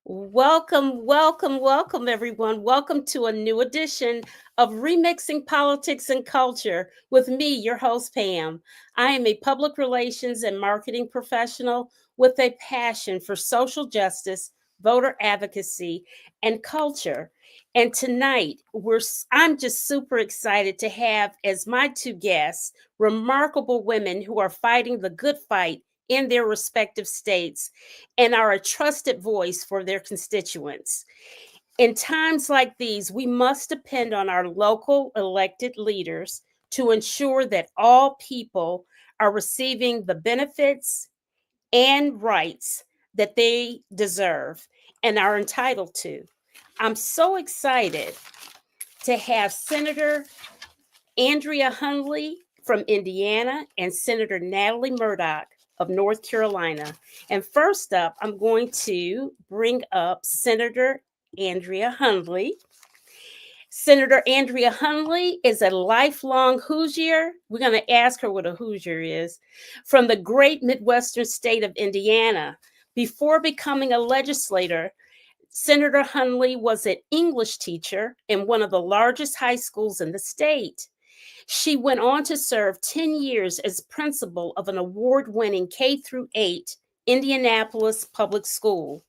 Welcome, welcome, welcome, everyone. Welcome to a new edition of Remixing Politics and Culture with me, your host, Pam. I am a public relations and marketing professional with a passion for social justice, voter advocacy, and culture. And tonight, I'm just super excited to have as my two guests remarkable women who are fighting the good fight in their respective states and are a trusted voice for their constituents. In times like these, we must depend on our local elected leaders to ensure that all people are receiving the benefits and rights that they deserve and are entitled to. I'm so excited to have Senator Andrea Hunley from Indiana and Senator Natalie Murdock of North Carolina. And first up, I'm going to bring up Senator Andrea Hunley. Senator Andrea Hunley is a lifelong Hoosier. We're going to ask her what a Hoosier is, from the great Midwestern state of Indiana. Before becoming a legislator, Senator Hunley was an English teacher in one of the largest high schools in the state. She went on to serve 10 years as principal of an award-winning K through 8 Indianapolis public school.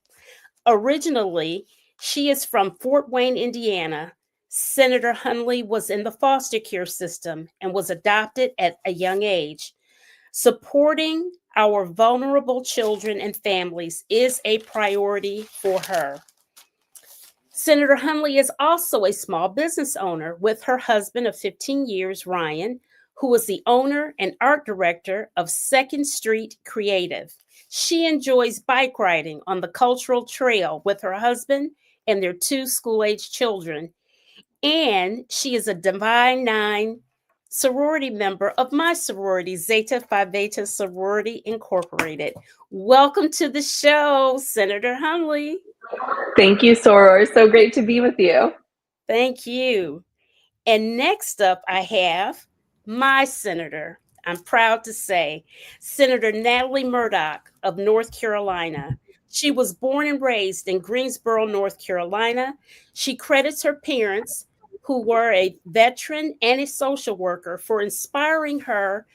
Originally, she is from Fort Wayne, Indiana. Senator Hunley was in the foster care system and was adopted at a young age. Supporting our vulnerable children and families is a priority for her. Senator Hunley is also a small business owner with her husband of 15 years, Ryan, who is the owner and art director of Second Street Creative. She enjoys bike riding on the cultural trail with her husband and their two school-age children. And she is a Divine Nine sorority member of my sorority, Zeta Phi Beta Sorority Incorporated. Welcome to the show, Senator Hunley. Thank you, Soror. So great to be with you. Thank you. And next up, I have my senator. I'm proud to say, Senator Natalie Murdock of North Carolina. She was born and raised in Greensboro, North Carolina. She credits her parents, who were a veteran and a social worker, for inspiring her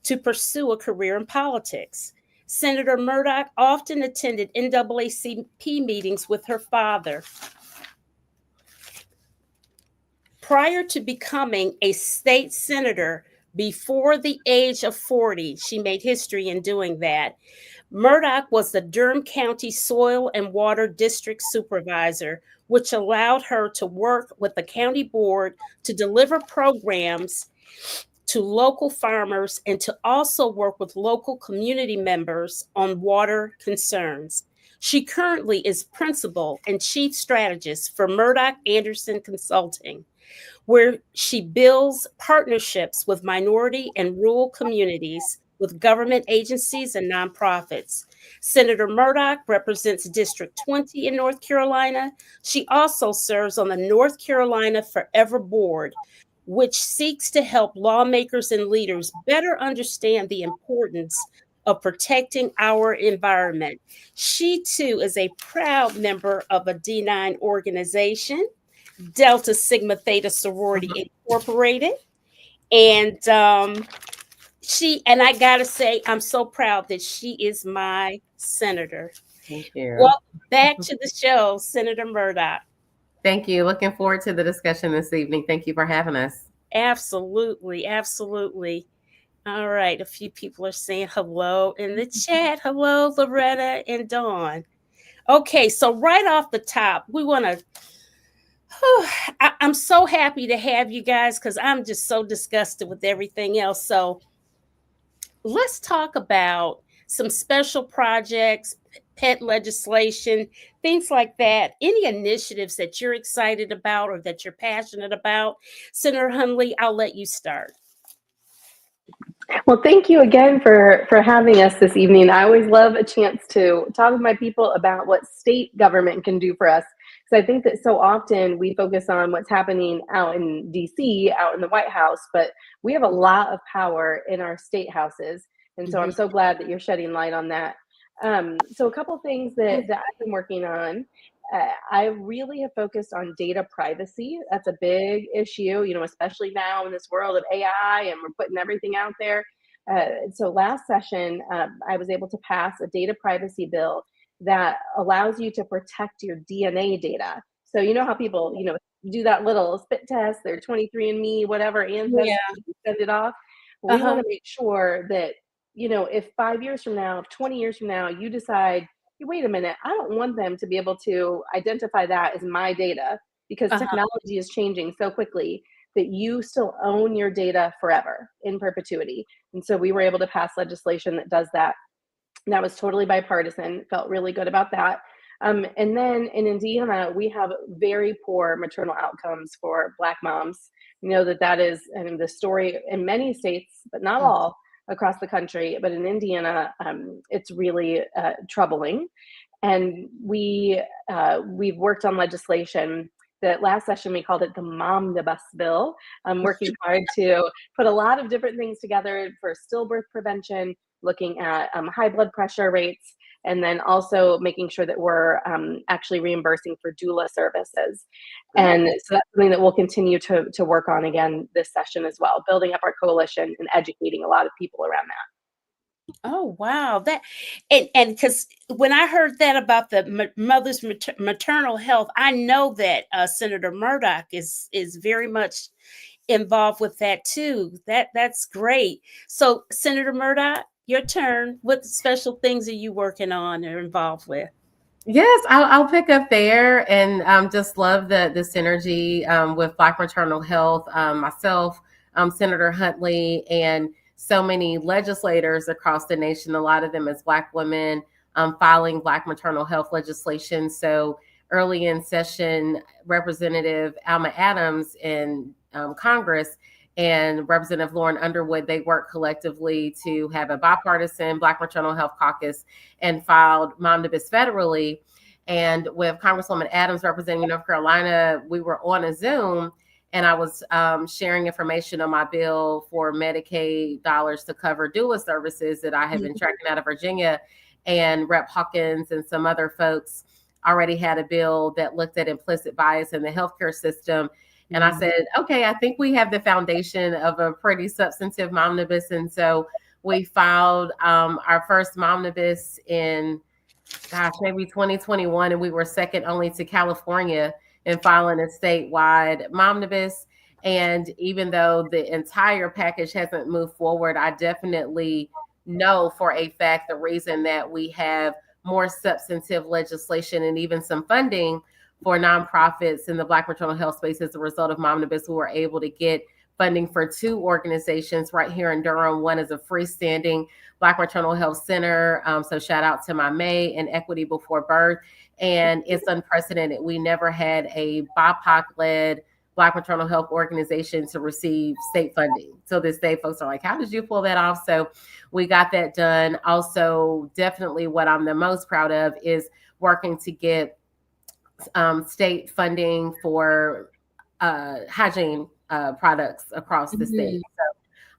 to pursue a career in politics. Senator Murdock often attended NAACP meetings with her father. Prior to becoming a state senator before the age of 40, she made history in doing that. Murdock was the Durham County Soil and Water District Supervisor, which allowed her to work with the county board to deliver programs to local farmers and to also work with local community members on water concerns. She currently is principal and chief strategist for Murdock Anderson Consulting, where she builds partnerships with minority and rural communities, with government agencies and nonprofits. Senator Murdock represents District 20 in North Carolina. She also serves on the North Carolina Forever Board, which seeks to help lawmakers and leaders better understand the importance of protecting our environment. She too is a proud member of a D9 organization, Delta Sigma Theta Sorority Incorporated. And I gotta say, I'm so proud that she is my senator. Thank you. Welcome back to the show, Senator Murdock. Thank you. Looking forward to the discussion this evening. Thank you for having us. Absolutely, absolutely. All right, a few people are saying hello in the chat. Hello, Loretta and Dawn. Okay, so right off the top, we want to I'm so happy to have you guys because I'm just so disgusted with everything else. So let's talk about some special projects, pet legislation, things like that. Any initiatives that you're excited about or that you're passionate about? Senator Hunley, I'll let you start. Well, thank you again for having us this evening. I always love a chance to talk with my people about what state government can do for us. Because I think that so often we focus on what's happening out in DC, out in the White House, but we have a lot of power in our state houses. And so I'm so glad that you're shedding light on that. So a couple things that I've been working on. I really have focused on data privacy. That's a big issue, especially now in this world of AI and we're putting everything out there. So last session, I was able to pass a data privacy bill that allows you to protect your DNA data. So you know how people, do that little spit test, their 23andMe, whatever ancestry, send it off. We want to make sure that, if 5 years from now, if 20 years from now, you decide, hey, wait a minute, I don't want them to be able to identify that as my data because technology is changing so quickly that you still own your data forever in perpetuity. And so we were able to pass legislation that does that. And that was totally bipartisan, felt really good about that. And then in Indiana, we have very poor maternal outcomes for Black moms. You know that is the story in many states, but not all across the country. But in Indiana, it's really troubling. And we've worked on legislation. That last session we called it the Momnibus Bill. I'm working hard to put a lot of different things together for stillbirth prevention, looking at high blood pressure rates, and then also making sure that we're actually reimbursing for doula services. And so that's something that we'll continue to work on again this session as well, building up our coalition and educating a lot of people around that. Oh, wow. And because when I heard that about the mother's maternal health, I know that Senator Murdock is very much involved with that too. That's great. So Senator Murdock, your turn. What special things are you working on or involved with? Yes, I'll pick up there, and just love the synergy with Black maternal health. Myself, Senator Hunley, and so many legislators across the nation. A lot of them as Black women filing Black maternal health legislation. So early in session, Representative Alma Adams in Congress and Representative Lauren Underwood, they worked collectively to have a bipartisan Black maternal health caucus and filed Momnibus federally. And with Congresswoman Adams representing North Carolina, we were on a Zoom, and I was sharing information on my bill for Medicaid dollars to cover doula services that I had been tracking out of Virginia. And Rep. Hawkins and some other folks already had a bill that looked at implicit bias in the healthcare system. And I said, okay, I think we have the foundation of a pretty substantive Momnibus. And so we filed our first Momnibus in, maybe 2021. And we were second only to California in filing a statewide Momnibus. And even though the entire package hasn't moved forward, I definitely know for a fact the reason that we have more substantive legislation and even some funding for nonprofits in the Black maternal health space as a result of Momnibus. We were able to get funding for 2 organizations right here in Durham. One is a freestanding Black maternal health center. So shout out to my May and Equity Before Birth. And it's unprecedented. We never had a BIPOC-led Black maternal health organization to receive state funding. So this day, folks are like, how did you pull that off? So we got that done. Also, definitely what I'm the most proud of is working to get state funding for hygiene products across the state.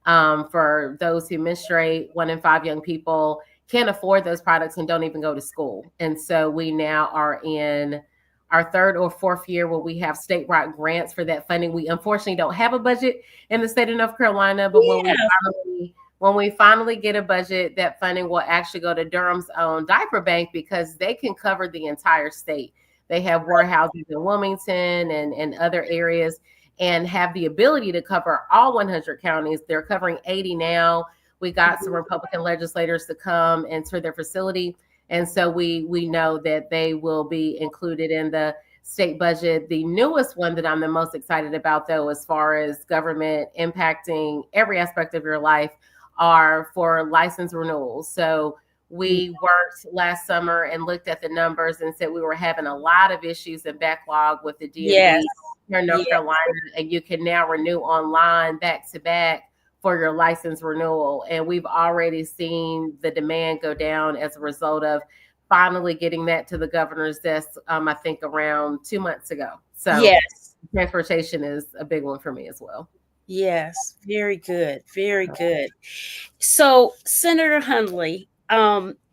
So for those who menstruate, 1 in 5 young people can't afford those products and don't even go to school. And so we now are in our 3rd or 4th year where we have statewide grants for that funding. We unfortunately don't have a budget in the state of North Carolina, but when we finally get a budget, that funding will actually go to Durham's own diaper bank because they can cover the entire state. They have warehouses in Wilmington and other areas and have the ability to cover all 100 counties. They're covering 80 now. We got some Republican legislators to come and tour their facility. And so we know that they will be included in the state budget. The newest one that I'm the most excited about, though, as far as government impacting every aspect of your life, are for license renewals. So we worked last summer and looked at the numbers and said we were having a lot of issues and backlog with the DMV here in North Carolina, and you can now renew online back to back for your license renewal. And we've already seen the demand go down as a result of finally getting that to the governor's desk, I think around 2 months ago. So transportation is a big one for me as well. Yes, very good. Very good. So Senator Hunley,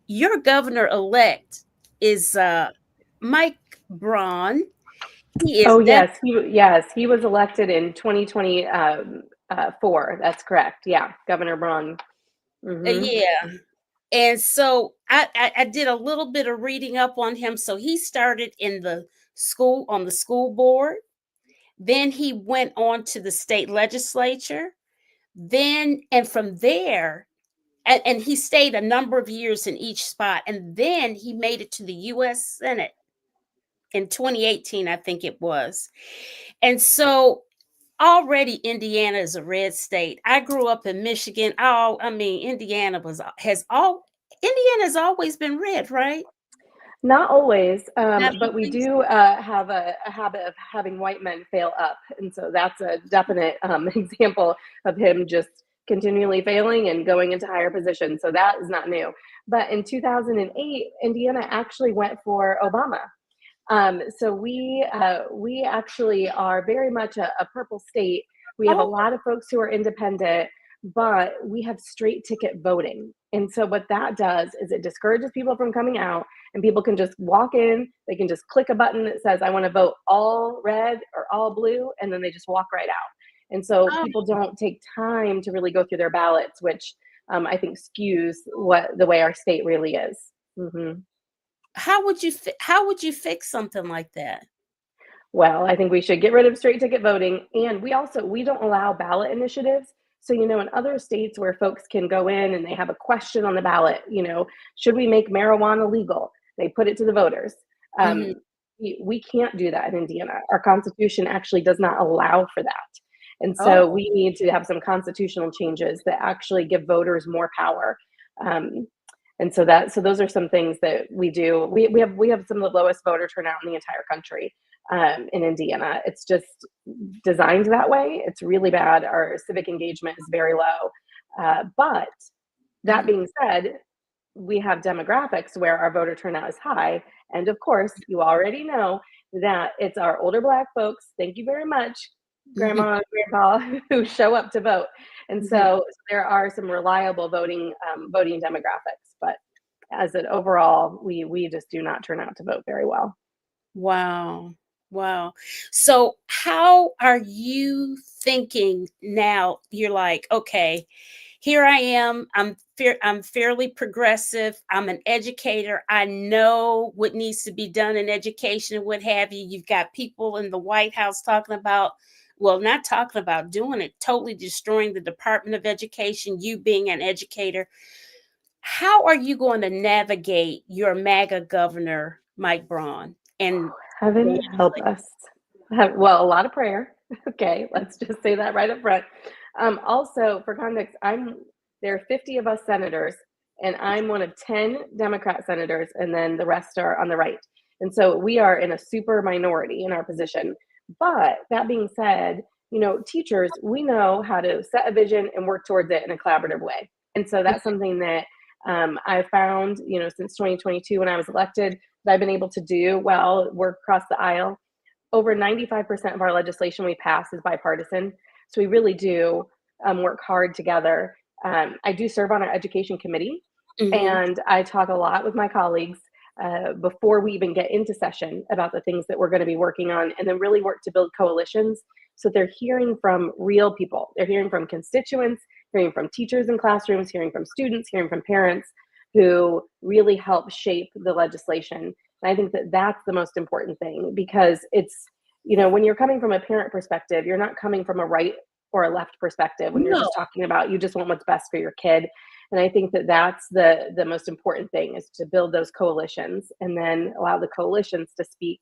your governor-elect is Mike Braun. He is Oh yes, he was elected in 2024. That's correct. Yeah, Governor Braun. Mm-hmm. yeah. And so I did a little bit of reading up on him. So he started in the school on the school board. Then he went on to the state legislature. Then and from there, and he stayed a number of years in each spot. And then he made it to the U.S. Senate in 2018, I think it was. And so already Indiana is a red state. I grew up in Michigan. Oh, I mean, Indiana's always been red, right? Not always, Not but we always. do have a habit of having white men fail up. And so that's a definite example of him just continually failing and going into higher positions. So that is not new. But in 2008, Indiana actually went for Obama. So we actually are very much a purple state. We have a Oh, lot of folks who are independent, but we have straight ticket voting. And so what that does is it discourages people from coming out, and people can just walk in, they can just click a button that says, I want to vote all red or all blue, and then they just walk right out. And so oh. people don't take time to really go through their ballots, which I think skews the way our state really is. Mm-hmm. How would you fix something like that? Well, I think we should get rid of straight ticket voting, and we don't allow ballot initiatives. So, in other states where folks can go in and they have a question on the ballot, should we make marijuana legal? They put it to the voters. Hmm. We can't do that in Indiana. Our Constitution actually does not allow for that. And so Oh, we need to have some constitutional changes that actually give voters more power. Um, and so those are some things that we do. We have some of the lowest voter turnout in the entire country in Indiana. It's just designed that way. It's really bad. Our civic engagement is very low. But that mhm. being said, we have demographics where our voter turnout is high. And of course, you already know that it's our older Black folks. Thank you very much, Mhm. Grandma and Grandpa, who show up to vote. And Mhm. so there are some reliable voting demographics. But as an overall, we just do not turn out to vote very well. Wow. Wow. So how are you thinking now? You're like, okay, here I am. I'm fairly progressive. I'm an educator. I know what needs to be done in education and what have you. You've got people in the White House talking about, well, not talking about doing it, totally destroying the Department of Education, you being an educator. How are you going to navigate your MAGA governor, Mike Braun, and the Heaven help legislature? us. Well, a lot of prayer. Okay, let's just say that right up front. Also, for context, there are 50 of us senators, and I'm one of 10 Democrat senators, and then the rest are on the right. And so we are in a super minority in our position. But that being said, teachers, we know how to set a vision and work towards it in a collaborative way. And so that's something that I found, since 2022 when I was elected, that I've been able to do well, work across the aisle. Over 95% of our legislation we pass is bipartisan. So we really do work hard together. I do serve on our education committee, Mhm. and I talk a lot with my colleagues before we even get into session about the things that we're going to be working on, and then really work to build coalitions. So they're hearing from real people. They're hearing from constituents, hearing from teachers in classrooms, hearing from students, hearing from parents who really help shape the legislation. And I think that that's the most important thing, because it's, when you're coming from a parent perspective, you're not coming from a right or a left perspective when you're No. just talking about, you just want what's best for your kid. And I think that that's the most important thing, is to build those coalitions and then allow the coalitions to speak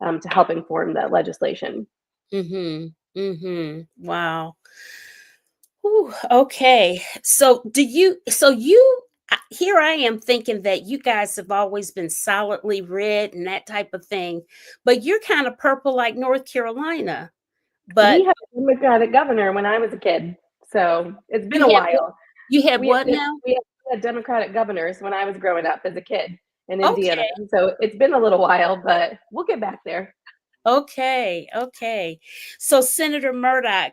to help inform the legislation. Mhm. Mhm. Wow. Whew, okay. Here I am thinking that you guys have always been solidly red and that type of thing, but you're kind of purple like North Carolina. We But had a Democratic governor when I was a kid, so it's been a you had what? while. You had We what had, now? we had Democratic governors when I was growing up as a kid in Indiana, Okay. so it's been a little while, but we'll get back there. Okay, okay. So Senator Murdock,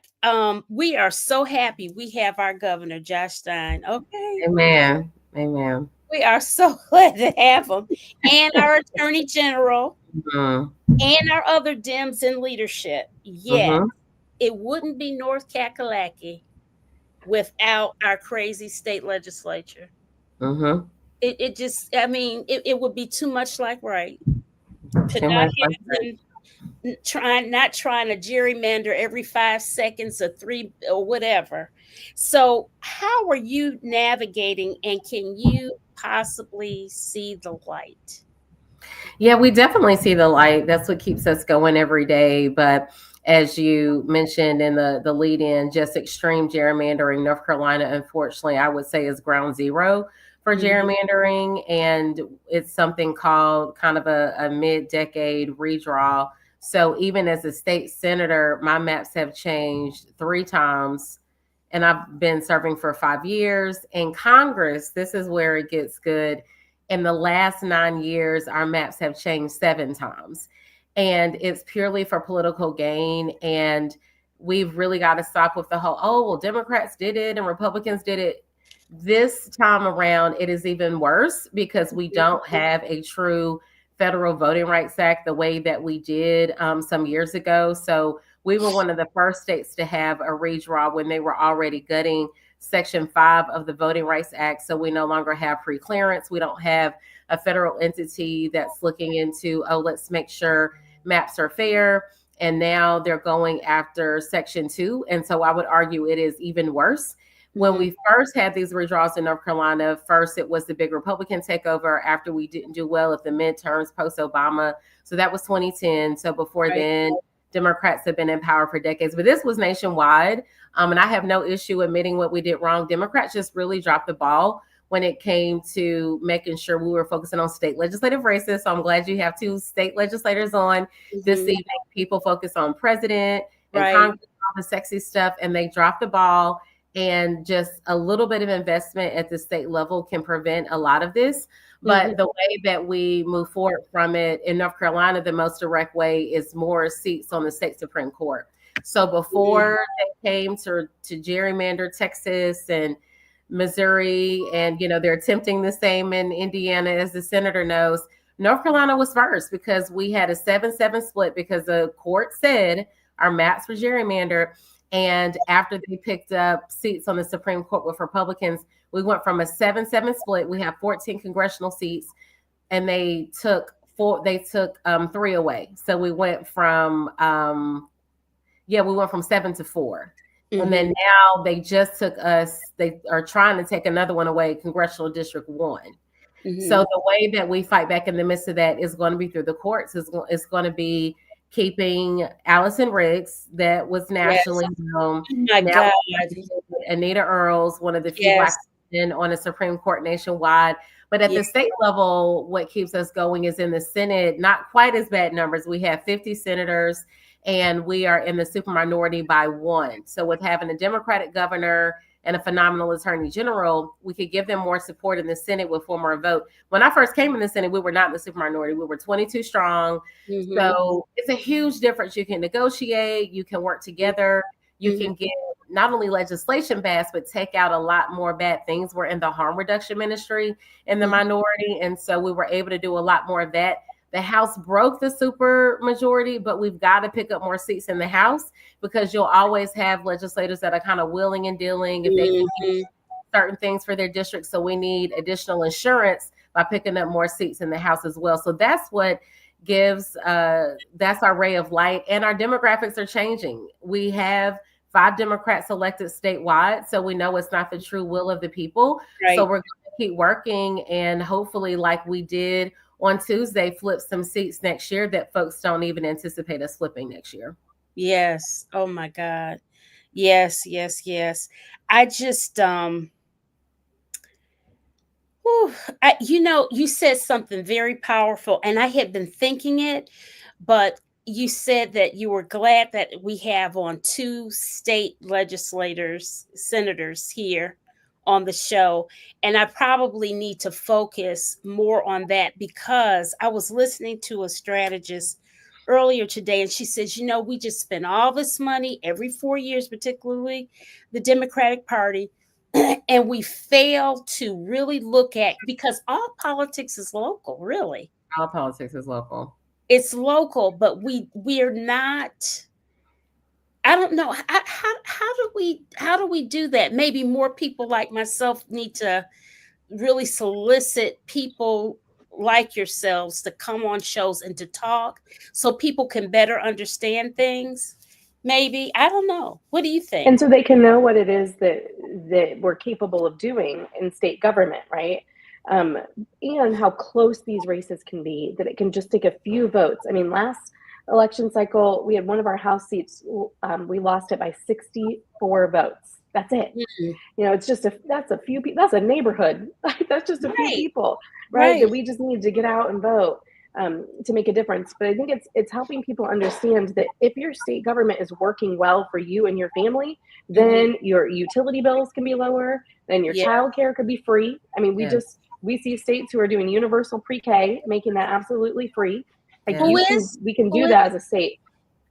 we are so happy we have our governor, Josh Stein. Okay. Amen. Amen. We are so glad to have them, and our Attorney General, Mhm. and our other Dems in leadership. Yet, Mhm. it wouldn't be North Kakalaki without our crazy state legislature. Mhm. It just, I mean, it would be too much like right to Too not much have like that. them not trying to gerrymander every 5 seconds or three or whatever. So, how are you navigating, and can you possibly see the light? Yeah, we definitely see the light. That's what keeps us going every day. But as you mentioned in the lead in, just extreme gerrymandering, North Carolina, unfortunately, I would say is ground zero for Mhm. gerrymandering. And it's something called kind of a mid decade redraw. So even as a state senator, my maps have changed 3 times. And I've been serving for 5 years. In Congress, this is where it gets good. In the last 9 years, our maps have changed 7 times. And it's purely for political gain. And we've really got to stop with the whole, oh, well, Democrats did it and Republicans did it. This time around, it is even worse because we don't have a true federal voting rights act the way that we did some years ago. So we were one of the first states to have a redraw when they were already gutting Section 5 of the Voting Rights Act. So we no longer have pre-clearance. We don't have a federal entity that's looking into, oh, let's make sure maps are fair. And now they're going after Section 2. And so I would argue it is even worse. When Mhm. we first had these redraws in North Carolina, first it was the big Republican takeover after we didn't do well at the midterms post Obama. So that was 2010. So before Right. then, Democrats have been in power for decades, but this was nationwide. And I have no issue admitting what we did wrong. Democrats just really dropped the ball when it came to making sure we were focusing on state legislative races. So I'm glad you have 2 state legislators on this Mhm. evening. People focus on president and Right. Congress, all the sexy stuff, and they dropped the ball. And just a little bit of investment at the state level can prevent a lot of this. Mhm. But the way that we move forward from it in North Carolina, the most direct way is more seats on the state Supreme Court. So Mhm. before they came to gerrymander Texas and Missouri, and they're attempting the same in Indiana, as the senator knows, North Carolina was first because we had a 7-7 split because the court said our maps were gerrymandered. And after they picked up seats on the Supreme Court with Republicans, we went from a 7-7 split. We have 14 congressional seats, and they took 3 away. So we went from 7 to 4. And then Mhm. now they are trying to take another one away, Congressional District 1. So Mhm. the way that we fight back in the midst of that is going to be through the courts. It's going to be keeping Allison Riggs, that was Yes. nationally known. Oh my Now God. Anita Earls, one of the few Yes. Black women on the Supreme Court nationwide. But at Yeah. the state level, what keeps us going is in the Senate, not quite as bad numbers. We have 50 senators, and we are in the super minority by 1. So with having a Democratic governor and a phenomenal attorney general, we could give them more support in the Senate with 4 more vote. When I first came in the Senate, we were not in the super minority. We were 22 strong. Mhm. So it's a huge difference. You can negotiate, you can work together, you Mhm. can get not only legislation passed, but take out a lot more bad things. We're in the harm reduction ministry in the Mhm. minority. And so we were able to do a lot more of that. The House broke the super majority, but we've got to pick up more seats in the House because you'll always have legislators that are kind of willing and dealing if they can get Mhm. certain things for their district. So we need additional insurance by picking up more seats in the House as well. So that's what gives that's our ray of light. And our demographics are changing. We have 5 Democrats elected statewide, so we know it's not the true will of the people. So Right. we're going to keep working, and hopefully, like we did on Tuesday, flip some seats next year that folks don't even anticipate us flipping next year. Yes. Oh my God. Yes, yes, yes. I just whew, you said something very powerful, and I had been thinking it, but you said that you were glad that we have on 2 state legislators, senators here on the show. And I probably need to focus more on that because I was listening to a strategist earlier today, and she says, we just spend all this money every 4 years, particularly the Democratic Party. and we fail to really look at, because all politics is local, really. All politics is local. It's local, but we are not. I don't know how do we do that? Maybe more people like myself need to really solicit people like yourselves to come on shows and to talk so people can better understand things. Maybe, I don't know. What do you think? And so they can know what it is that we're capable of doing in state government, right? And how close these races can be, that it can just take a few votes. I mean, last election cycle, we had one of our House seats, we lost it by 64 votes. That's it. It's just that's a few people. That's a neighborhood. That's just a few people, right? That we just need to get out and vote to make a difference. But I think it's helping people understand that if your state government is working well for you and your family, then your utility bills can be lower. Then your child care could be free. I mean, we see states who are doing universal pre-K, making that absolutely free. Like we can do that as a state.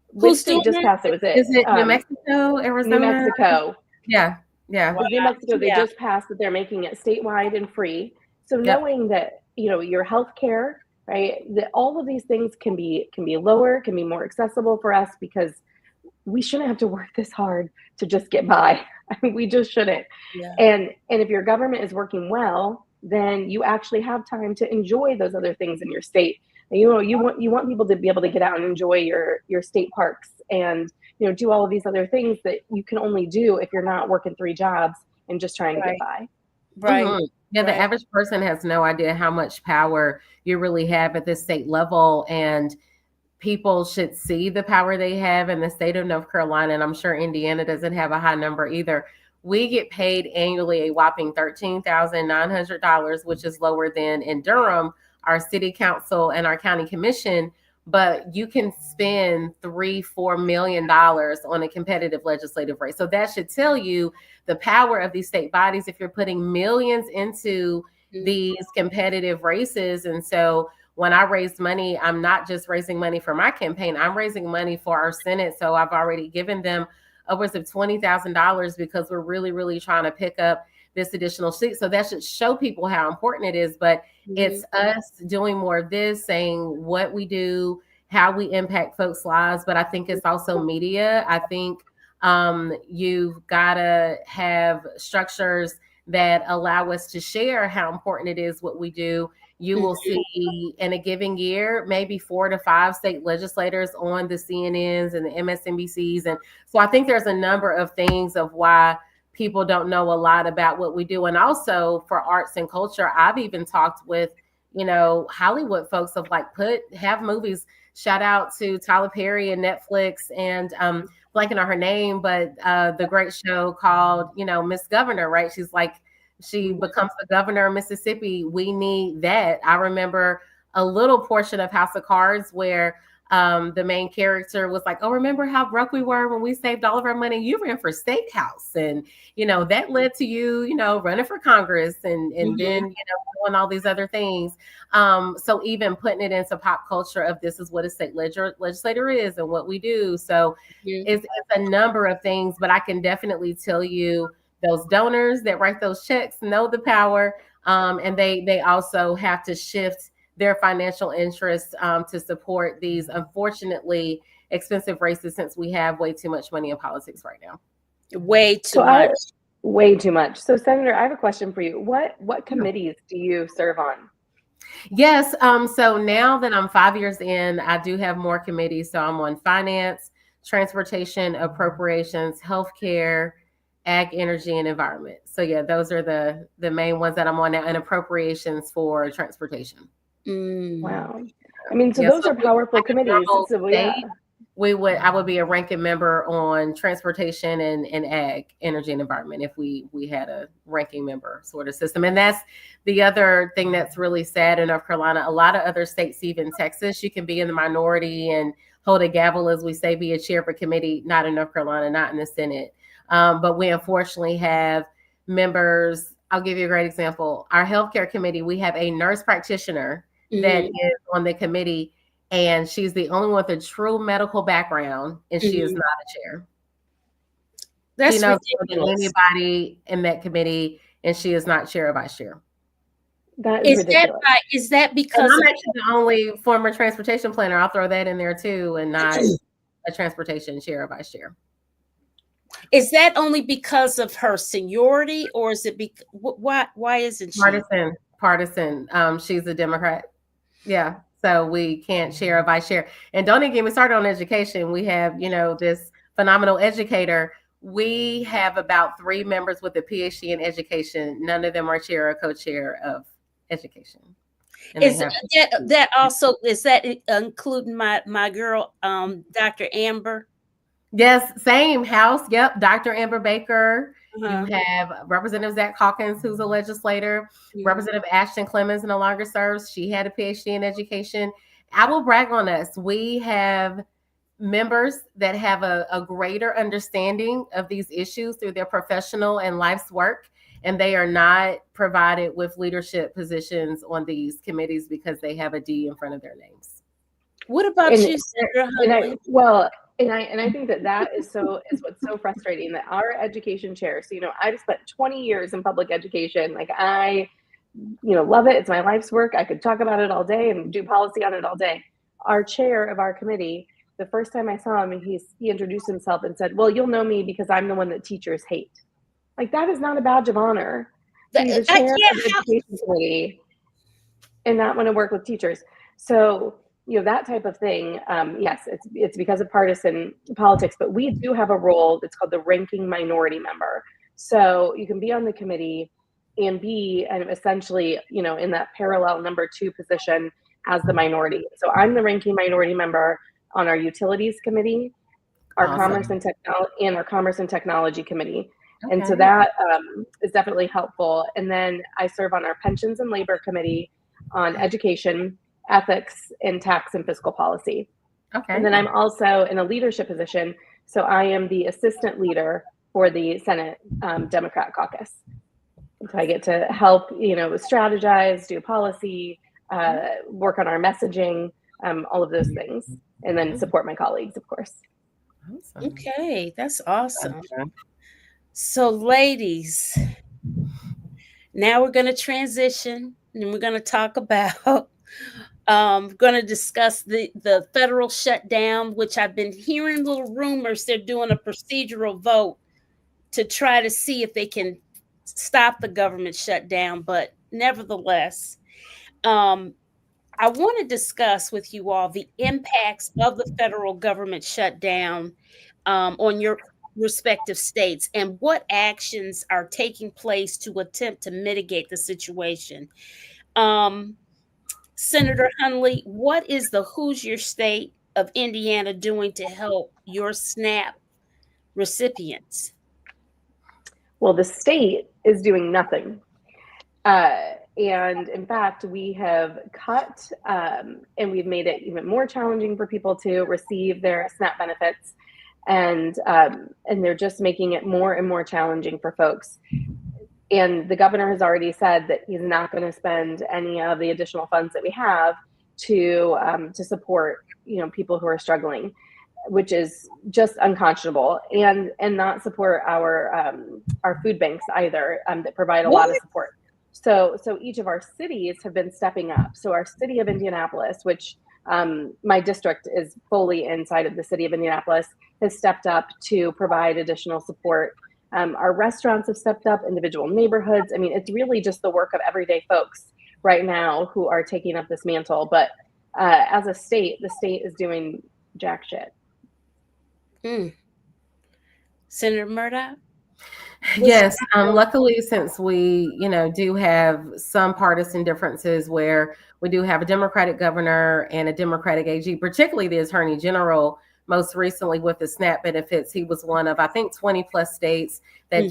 Which state just passed it? Was it? Is it New Mexico, Arizona? New Mexico. Yeah. New Mexico, they just passed that they're making it statewide and free. So knowing that, your health care, right, that all of these things can be lower, can be more accessible for us, because we shouldn't have to work this hard to just get by. I mean, we just shouldn't. And if your government is working well, then you actually have time to enjoy those other things in your state. And, you want people to be able to get out and enjoy your state parks and do all of these other things that you can only do if you're not working 3 jobs and just trying to get by. Right. Mm-hmm. Yeah, the average person has no idea how much power you really have at the state level, and people should see the power they have in the state of North Carolina, and I'm sure Indiana doesn't have a high number either. We get paid annually a whopping $13,900, which is lower than in Durham, our city council and our county commission. But you can spend $3-4 million on a competitive legislative race. So that should tell you the power of these state bodies if you're putting millions into these competitive races. And so when I raise money, I'm not just raising money for my campaign, I'm raising money for our Senate. So I've already given them upwards of $20,000 because we're really, really trying to pick up this additional seat. So that should show people how important it is. But it's us doing more of this, saying what we do, how we impact folks' lives. But I think it's also media. I think you've got to have structures that allow us to share how important it is what we do. You will see in a given year, maybe 4 to 5 state legislators on the CNNs and the MSNBCs. And so I think there's a number of things of why people don't know a lot about what we do. And also for arts and culture, I've even talked with, Hollywood folks of have movies. Shout out to Tyler Perry and Netflix and blanking on her name, but the great show called, Miss Governor, right? She becomes the governor of Mississippi. We need that. I remember a little portion of House of Cards where the main character was like, oh, remember how broke we were when we saved all of our money? You ran for steakhouse. And, that led to you, running for Congress and then, doing all these other things. So even putting it into pop culture of this is what a state legislator is and what we do. So it's a number of things, but I can definitely tell you those donors that write those checks know the power. And they also have to shift their financial interests to support these unfortunately expensive races, since we have way too much money in politics right now. Way too much. Way too much. So, Senator, I have a question for you. What committees do you serve on? Yes. So now that I'm 5 years in, I do have more committees. So I'm on finance, transportation, appropriations, healthcare, ag, energy, and environment. So yeah, those are the main ones that I'm on now, and appropriations for transportation. Wow. I mean, so those are powerful committees. So, I would be a ranking member on transportation and ag, energy, and environment if we had a ranking member sort of system. And that's the other thing that's really sad in North Carolina. A lot of other states, even Texas, you can be in the minority and hold a gavel, as we say, be a chair of a committee, not in North Carolina, not in the Senate. But we unfortunately have members. I'll give you a great example. Our healthcare committee, we have a nurse practitioner that is on the committee, and she's the only one with a true medical background, and she is not a chair. That's She knows more than ridiculous. anybody in that committee, and she is not chair or vice chair. That is ridiculous. Is that And because I'm of actually the only former transportation planner. I'll throw that in there too, and not a transportation chair or vice chair. is that only because of her seniority, or is it why isn't she? Partisan. She's a Democrat. Yeah. So we can't share a vice chair. And don't even get me started on education. We have, this phenomenal educator. We have about 3 members with a PhD in education. None of them are chair or co-chair of education. And Is that also, is that including my girl, Dr. Amber? Yes, same house. Yep. Dr. Amber Baker. Uh-huh. You have Representative Zach Hawkins, who's a legislator. Mhm. Representative Ashton Clemens no longer serves. She had a PhD in education. I will brag on us. We have members that have a greater understanding of these issues through their professional and life's work, and they are not provided with leadership positions on these committees because they have a D in front of their names. What about you, Sandra Hunley? And I think that is what's so frustrating, that our education chair. So, I've spent 20 years in public education. Like, I, love it. It's my life's work. I could talk about it all day and do policy on it all day. Our chair of our committee, the first time I saw him, he introduced himself and said, "Well, you'll know me because I'm the one that teachers hate." Like, that is not a badge of honor to be the chair of the education committee and not want to work with teachers. So, that type of thing, yes, it's because of partisan politics, but we do have a role that's called the ranking minority member. So you can be on the committee and be essentially, in that parallel number 2 position as the minority. So I'm the ranking minority member on our utilities committee, our commerce and technology committee. Okay. And so that is definitely helpful. And then I serve on our pensions and labor committee, on education, ethics, and tax and fiscal policy. Okay. And then I'm also in a leadership position. So I am the assistant leader for the Senate Democrat caucus. So I get to help, strategize, do policy, work on our messaging, all of those things, and then support my colleagues, of course. Awesome. Okay, that's awesome. Okay. So, ladies, now we're going to transition, and we're going to talk about going to discuss the federal shutdown, which I've been hearing little rumors they're doing a procedural vote to try to see if they can stop the government shutdown. But nevertheless, I want to discuss with you all the impacts of the federal government shutdown on your respective states and what actions are taking place to attempt to mitigate the situation. Senator Hunley, what is the Hoosier state of Indiana doing to help your SNAP recipients? Well, the state is doing nothing. And in fact, we have cut and we've made it even more challenging for people to receive their SNAP benefits. And they're just making it more and more challenging for folks. And the governor has already said that he's not going to spend any of the additional funds that we have to support, people who are struggling, which is just unconscionable, and not support our food banks either, that provide a lot of support. So each of our cities have been stepping up. So our city of Indianapolis, which my district is fully inside of the city of Indianapolis, has stepped up to provide additional support. Our restaurants have stepped up, individual neighborhoods. I mean, it's really just the work of everyday folks right now who are taking up this mantle. But as a state, the state is doing jack shit. Senator Murdock? Yes. Luckily, since we, do have some partisan differences where we do have a Democratic governor and a Democratic AG, particularly the Attorney General, most recently with the SNAP benefits, he was one of, I think, 20 plus states that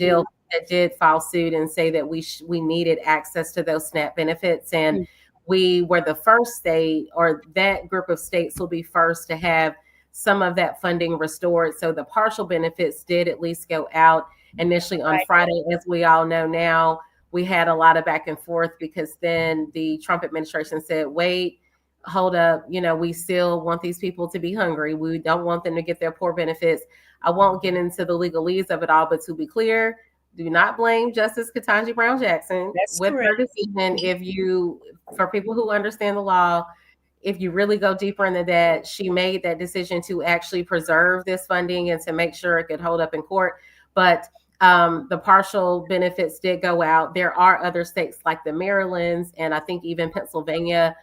did file suit and say that we needed access to those SNAP benefits. And we were the first state, or that group of states will be first to have some of that funding restored. So the partial benefits did at least go out initially on Friday. As we all know now, we had a lot of back and forth because then the Trump administration said, wait, hold up, we still want these people to be hungry. We don't want them to get their poor benefits. I won't get into the legalese of it all, but to be clear, do not blame Justice Ketanji Brown Jackson That's with correct. her decision. For people who understand the law, if you really go deeper into that, she made that decision to actually preserve this funding and to make sure it could hold up in court. But the partial benefits did go out. There are other states like the Marylands, and I think even Pennsylvania,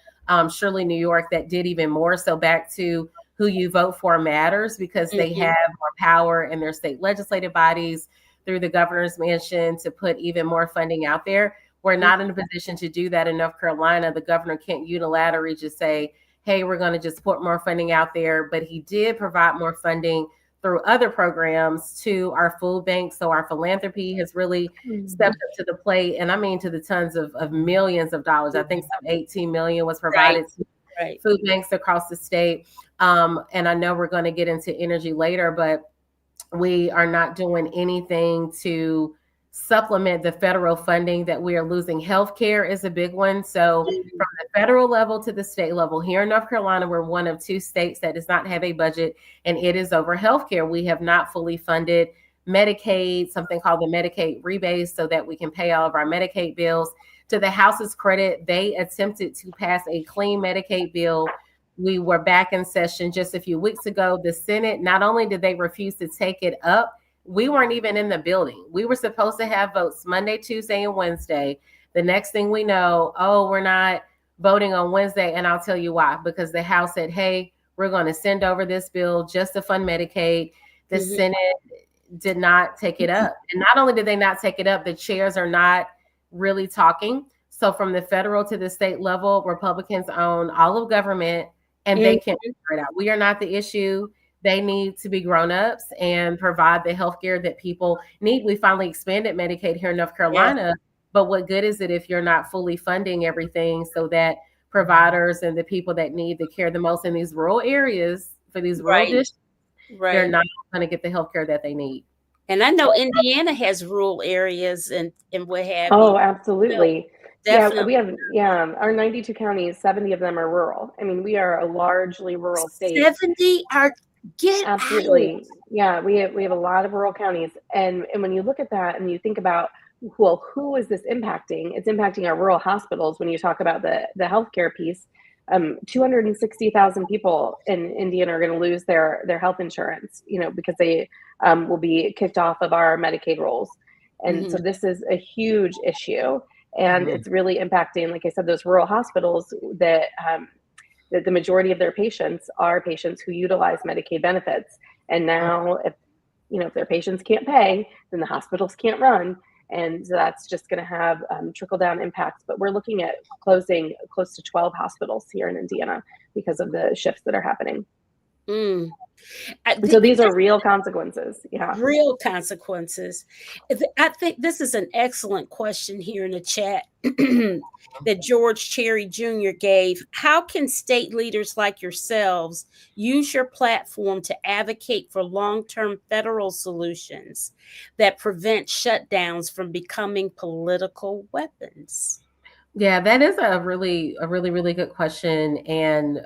surely New York, that did even more. So back to who you vote for matters, because they have more power in their state legislative bodies through the governor's mansion to put even more funding out there. We're not in a position to do that in North Carolina. The governor can't unilaterally just say, hey, we're going to just put more funding out there. But he did provide more funding through other programs to our food bank. So our philanthropy has really stepped up to the plate. And I mean, to the tons of millions of dollars. I think some 18 million was provided to food banks across the state. And I know we're going to get into energy later, but we are not doing anything to supplement the federal funding that we are losing. Healthcare is a big one. So from the federal level to the state level, here in North Carolina, we're one of 2 states that does not have a budget, and it is over healthcare. We have not fully funded Medicaid, something called the Medicaid rebate, so that we can pay all of our Medicaid bills. To the House's credit, they attempted to pass a clean Medicaid bill. We were back in session just a few weeks ago. The Senate, not only did they refuse to take it up, we weren't even in the building. We were supposed to have votes Monday, Tuesday, and Wednesday. The next thing we know, we're not voting on Wednesday. And I'll tell you why. Because the House said, hey, we're going to send over this bill just to fund Medicaid. The Senate did not take it up. And not only did they not take it up, the chairs are not really talking. So from the federal to the state level, Republicans own all of government, and they can't figure it out. We are not the issue. They need to be grown-ups and provide the health care that people need. We finally expanded Medicaid here in North Carolina, but what good is it if you're not fully funding everything so that providers and the people that need the care the most in these rural areas, for these rural districts, they're not going to get the health care that they need. And I know Indiana has rural areas and what have you. Oh, absolutely. So, definitely. We have our 92 counties, 70 of them are rural. I mean, we are a largely rural state. 70 are absolutely out. Yeah, we have a lot of rural counties, and when you look at that and you think about, well, who is this impacting? It's impacting our rural hospitals. When you talk about the healthcare piece, 260,000 people in Indiana are going to lose their health insurance, because they will be kicked off of our Medicaid rolls. And so this is a huge issue, and it's really impacting, like I said, those rural hospitals that the majority of their patients are patients who utilize Medicaid benefits. And now if their patients can't pay, then the hospitals can't run. And so that's just going to have trickle down impacts. But we're looking at closing close to 12 hospitals here in Indiana because of the shifts that are happening. So these are real consequences. Yeah. Real consequences. I think this is an excellent question here in the chat that George Cherry Jr. gave. How can state leaders like yourselves use your platform to advocate for long-term federal solutions that prevent shutdowns from becoming political weapons? Yeah, that is a really good question. And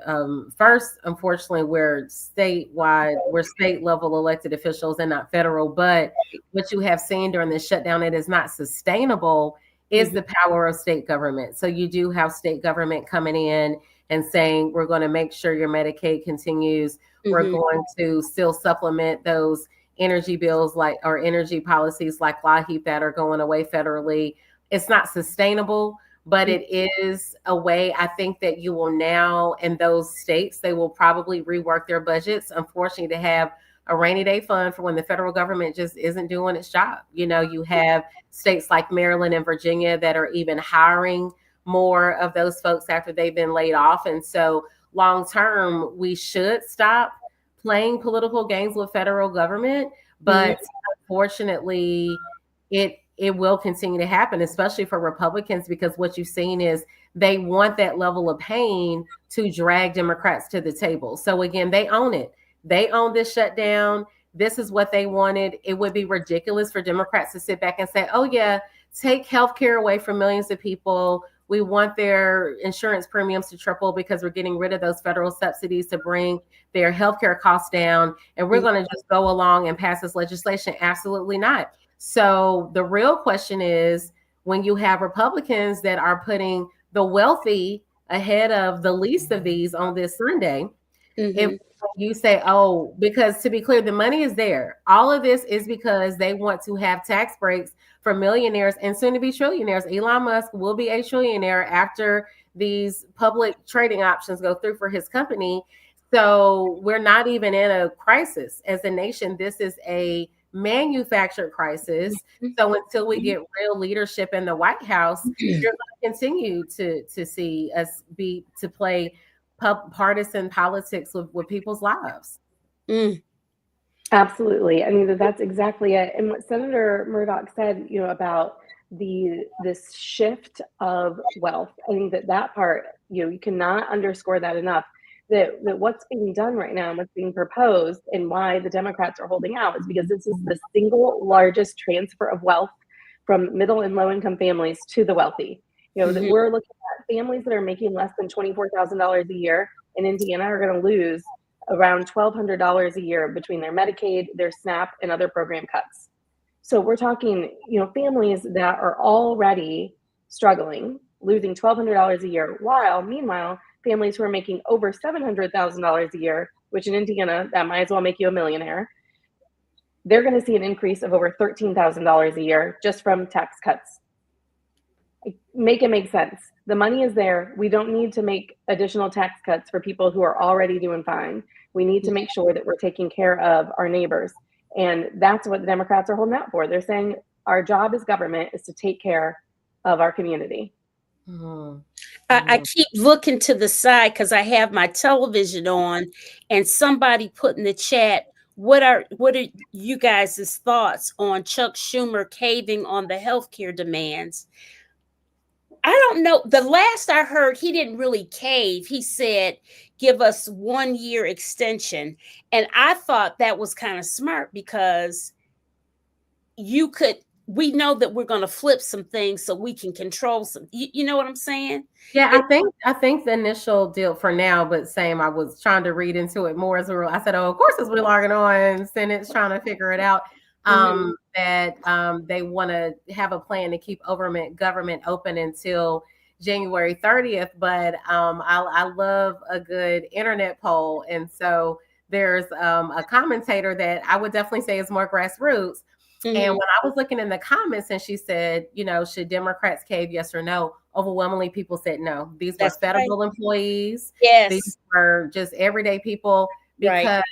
first, unfortunately, we're statewide, we're state level elected officials and not federal. But what you have seen during this shutdown, it is not sustainable, is the power of state government. So you do have state government coming in and saying, we're going to make sure your Medicaid continues. We're going to still supplement those energy bills or energy policies like LIHEAP that are going away federally. It's not sustainable. But it is a way, I think, that you will now, in those states, they will probably rework their budgets, unfortunately, to have a rainy day fund for when the federal government just isn't doing its job. You have states like Maryland and Virginia that are even hiring more of those folks after they've been laid off. And so long term, we should stop playing political games with federal government. But unfortunately, it will continue to happen, especially for Republicans, because what you've seen is they want that level of pain to drag Democrats to the table. So again, they own it. They own this shutdown. This is what they wanted. It would be ridiculous for Democrats to sit back and say, oh yeah, take healthcare away from millions of people. We want their insurance premiums to triple because we're getting rid of those federal subsidies to bring their healthcare costs down. And we're going to just go along and pass this legislation. Absolutely not. So the real question is, when you have Republicans that are putting the wealthy ahead of the least of these on this Sunday, if you say, oh, because to be clear, the money is there. All of this is because they want to have tax breaks for millionaires and soon to be trillionaires. Elon Musk will be a trillionaire after these public trading options go through for his company. So we're not even in a crisis as a nation. This is a manufactured crisis. So until we get real leadership in the White House, you're going to continue to see us play partisan politics with people's lives. Absolutely. I mean, that's exactly it. And what Senator Murdock said, about this shift of wealth, I think that part, you cannot underscore that enough. That what's being done right now and what's being proposed and why the Democrats are holding out is because this is the single largest transfer of wealth from middle and low income families to the wealthy. That we're looking at families that are making less than $24,000 a year in Indiana are going to lose around $1,200 a year between their Medicaid, their SNAP, and other program cuts. So we're talking, families that are already struggling, losing $1,200 a year, while meanwhile, families who are making over $700,000 a year, which in Indiana, that might as well make you a millionaire, they're going to see an increase of over $13,000 a year just from tax cuts. Make it make sense. The money is there. We don't need to make additional tax cuts for people who are already doing fine. We need to make sure that we're taking care of our neighbors. And that's what the Democrats are holding out for. They're saying our job as government is to take care of our community. I keep looking to the side because I have my television on, and somebody put in the chat, what are you guys' thoughts on Chuck Schumer caving on the healthcare demands? I don't know. The last I heard, he didn't really cave. He said, give us 1 year extension. And I thought that was kind of smart because we know that we're going to flip some things so we can control some, you know what I'm saying? Yeah, I think the initial deal for now, but same, I was trying to read into it more I said, oh, of course, as we're logging on, Senate's trying to figure it out. That they want to have a plan to keep government open until January 30th. But I love a good internet poll. And so there's a commentator that I would definitely say is more grassroots. And when I was looking in the comments and she said, should Democrats cave, yes or no? Overwhelmingly, people said no. These were federal employees. Yes. These were just everyday people. Because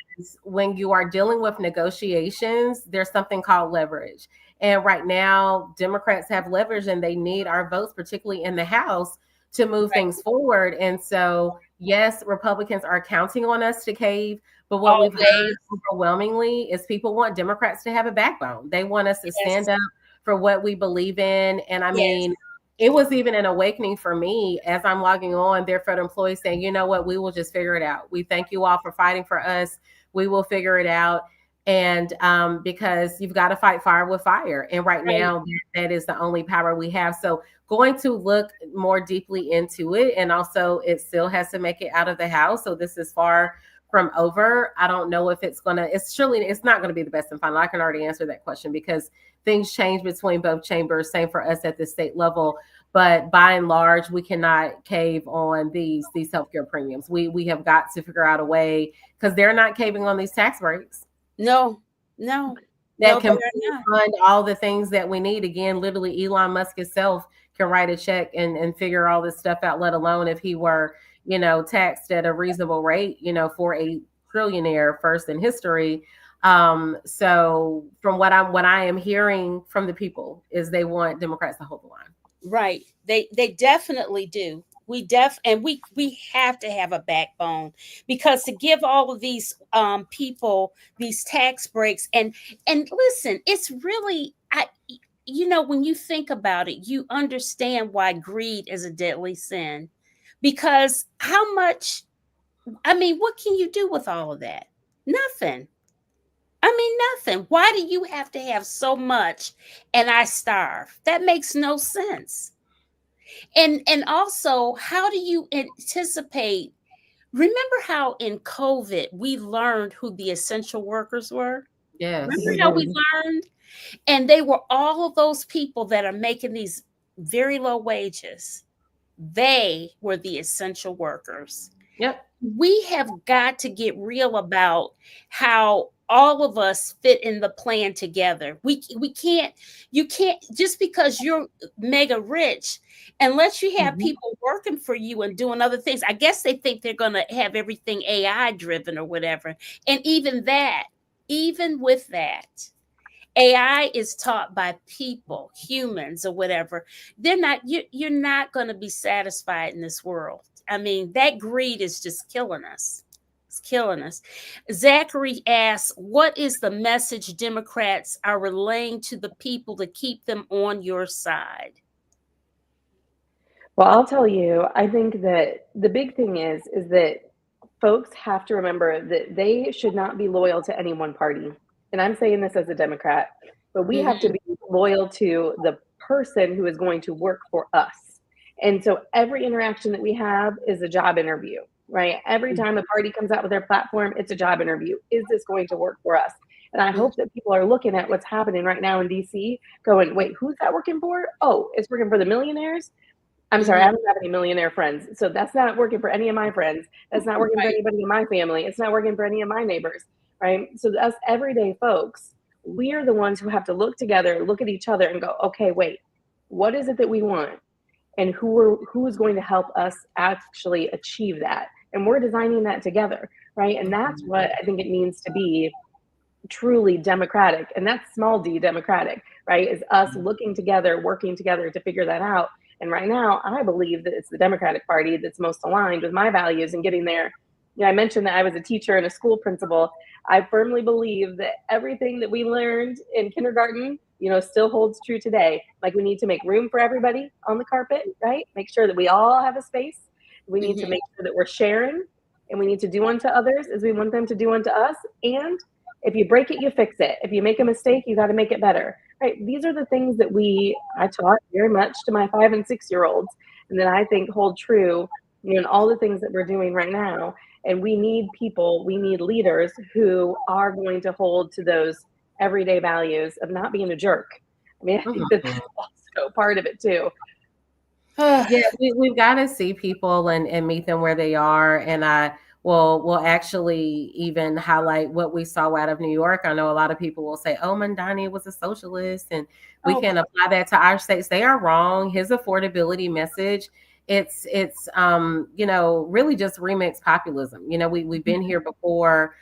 when you are dealing with negotiations, there's something called leverage. And right now, Democrats have leverage and they need our votes, particularly in the House, to move things forward. And so, yes, Republicans are counting on us to cave. But what we've heard overwhelmingly is people want Democrats to have a backbone. They want us to stand up for what we believe in. And I mean, it was even an awakening for me as I'm logging on. Their federal employees saying, you know what, we will just figure it out. We thank you all for fighting for us. We will figure it out. And because you've got to fight fire with fire. And right now, that is the only power we have. So going to look more deeply into it. And also, it still has to make it out of the House. So this is far from over. I don't know if it's not going to be the best and final. I can already answer that question because things change between both chambers. Same for us at the state level. But by and large, we cannot cave on these healthcare premiums. We have got to figure out a way because they're not caving on these tax breaks. No. That can fund all the things that we need. Again, literally Elon Musk himself can write a check and figure all this stuff out, let alone if he were, taxed at a reasonable rate, for a trillionaire first in history. So from what I am hearing from the people is they want Democrats to hold the line. Right. They definitely do. We have to have a backbone because to give all of these people these tax breaks and listen, it's really when you think about it, you understand why greed is a deadly sin. Because what can you do with all of that? Nothing. Nothing. Why do you have to have so much and I starve? That makes no sense. And also, how do you anticipate? Remember how in COVID we learned who the essential workers were? Yes. Remember how we learned? And they were all of those people that are making these very low wages. They were the essential workers. Yep. We have got to get real about how all of us fit in the plan together. We can't, you can't, just because you're mega rich, unless you have people working for you and doing other things. I guess they think they're going to have everything AI driven or whatever. And even with that, AI is taught by people, humans, or whatever. You're not going to be satisfied in this world. I mean, that greed is just killing us. It's killing us. Zachary asks, what is the message Democrats are relaying to the people to keep them on your side? Well, I'll tell you, I think that the big thing is that folks have to remember that they should not be loyal to any one party. And I'm saying this as a Democrat, but we have to be loyal to the person who is going to work for us. And so every interaction that we have is a job interview, right? Every time a party comes out with their platform, it's a job interview. Is this going to work for us? And I hope that people are looking at what's happening right now in DC going, wait, who's that working for? Oh, it's working for the millionaires. I'm sorry, I don't have any millionaire friends. So that's not working for any of my friends. That's not working for anybody in my family. It's not working for any of my neighbors, right? So us everyday folks, we are the ones who have to look together, look at each other and go, okay, wait, what is it that we want? And who is going to help us actually achieve that? And we're designing that together, right? And that's what I think it means to be truly democratic. And that's small d democratic, right? Is us looking together, working together to figure that out. And right now, I believe that it's the Democratic Party that's most aligned with my values and getting there. You know, I mentioned that I was a teacher and a school principal. I firmly believe that everything that we learned in kindergarten, you know, still holds true today. Like we need to make room for everybody on the carpet, right? Make sure that we all have a space. We need to make sure that we're sharing, and we need to do unto others as we want them to do unto us. And if you break it, you fix it. If you make a mistake, you got to make it better. Right? These are the things that I taught very much to my 5 and 6 year olds, and that I think hold true, you know, in all the things that we're doing right now. And we need people, we need leaders who are going to hold to those everyday values of not being a jerk. I mean, I think that's also part of it too. Yeah, we've got to see people and meet them where they are. And I will actually even highlight what we saw out of New York. I know a lot of people will say, oh, Mandani was a socialist, and we can apply that to our states. They are wrong. His affordability message, it's you know, really just remix populism. You know, we've been here before.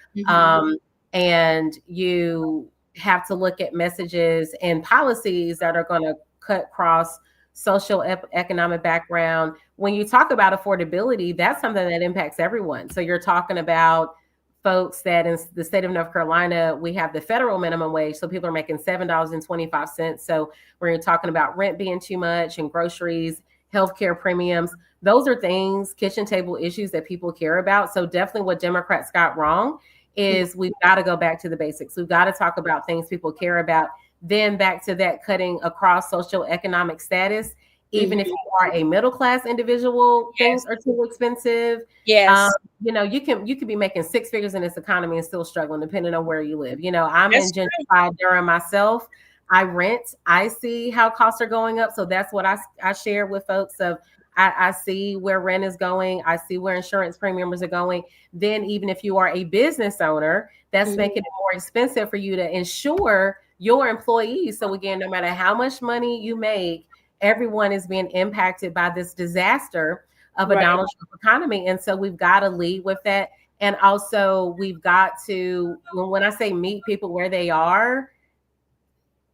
And you have to look at messages and policies that are going to cut across social economic background. When you talk about affordability, that's something that impacts everyone. So you're talking about folks that in the state of North Carolina, we have the federal minimum wage. So people are making $7.25. So when you're talking about rent being too much and groceries, healthcare premiums, those are things, kitchen table issues that people care about. So definitely what Democrats got wrong is we've got to go back to the basics. We've got to talk about things people care about. Then back to that cutting across social economic status. Even if you are a middle class individual, things are too expensive. Yes. You know, you can be making 6 figures in this economy and still struggling, depending on where you live. You know, I'm in gentrified Durham myself. I rent. I see how costs are going up. So that's what I share with folks of I see where rent is going. I see where insurance premiums are going. Then even if you are a business owner, that's making it more expensive for you to insure your employees. So again, no matter how much money you make, everyone is being impacted by this disaster of a Donald Trump economy. And so we've got to lead with that. And also we've got to, when I say meet people where they are,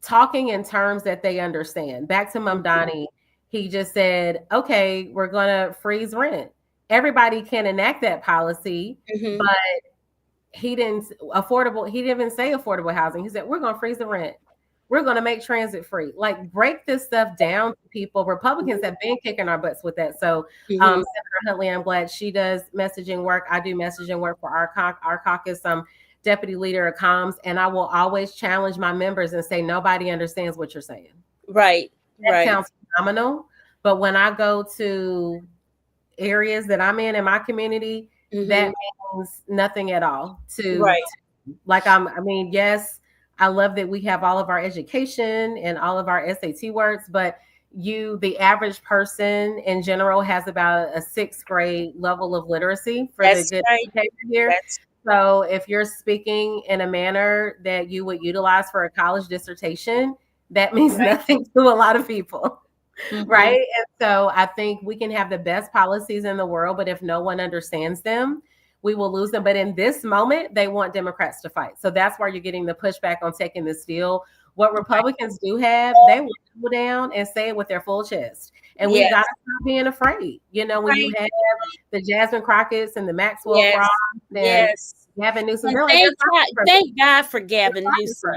talking in terms that they understand. Back to Mamdani, he just said, okay, we're going to freeze rent. Everybody can enact that policy, but he didn't even say affordable housing. He said, we're going to freeze the rent. We're going to make transit free. Like, break this stuff down to people. Republicans have been kicking our butts with that. So Senator Hunley, I'm glad she does messaging work. I do messaging work for our caucus. I'm deputy leader of comms, and I will always challenge my members and say, nobody understands what you're saying. Right. That sounds phenomenal. But when I go to areas that I'm in my community, that means nothing at all Right. I mean, yes, I love that we have all of our education and all of our SAT words, but the average person in general has about a sixth grade level of literacy for the That's good right. behavior here. That's So if you're speaking in a manner that you would utilize for a college dissertation, that means right. nothing to a lot of people. Mm-hmm. Right. And so I think we can have the best policies in the world, but if no one understands them, we will lose them. But in this moment, they want Democrats to fight. So that's why you're getting the pushback on taking this deal. What Republicans do have, they will go down and say it with their full chest. And we've Yes. got to stop being afraid. You know, when you Right. have the Jasmine Crockett's and the Maxwell Yes. Frost and Yes. Gavin Newsom, And they're like, thank God for Gavin Newsom.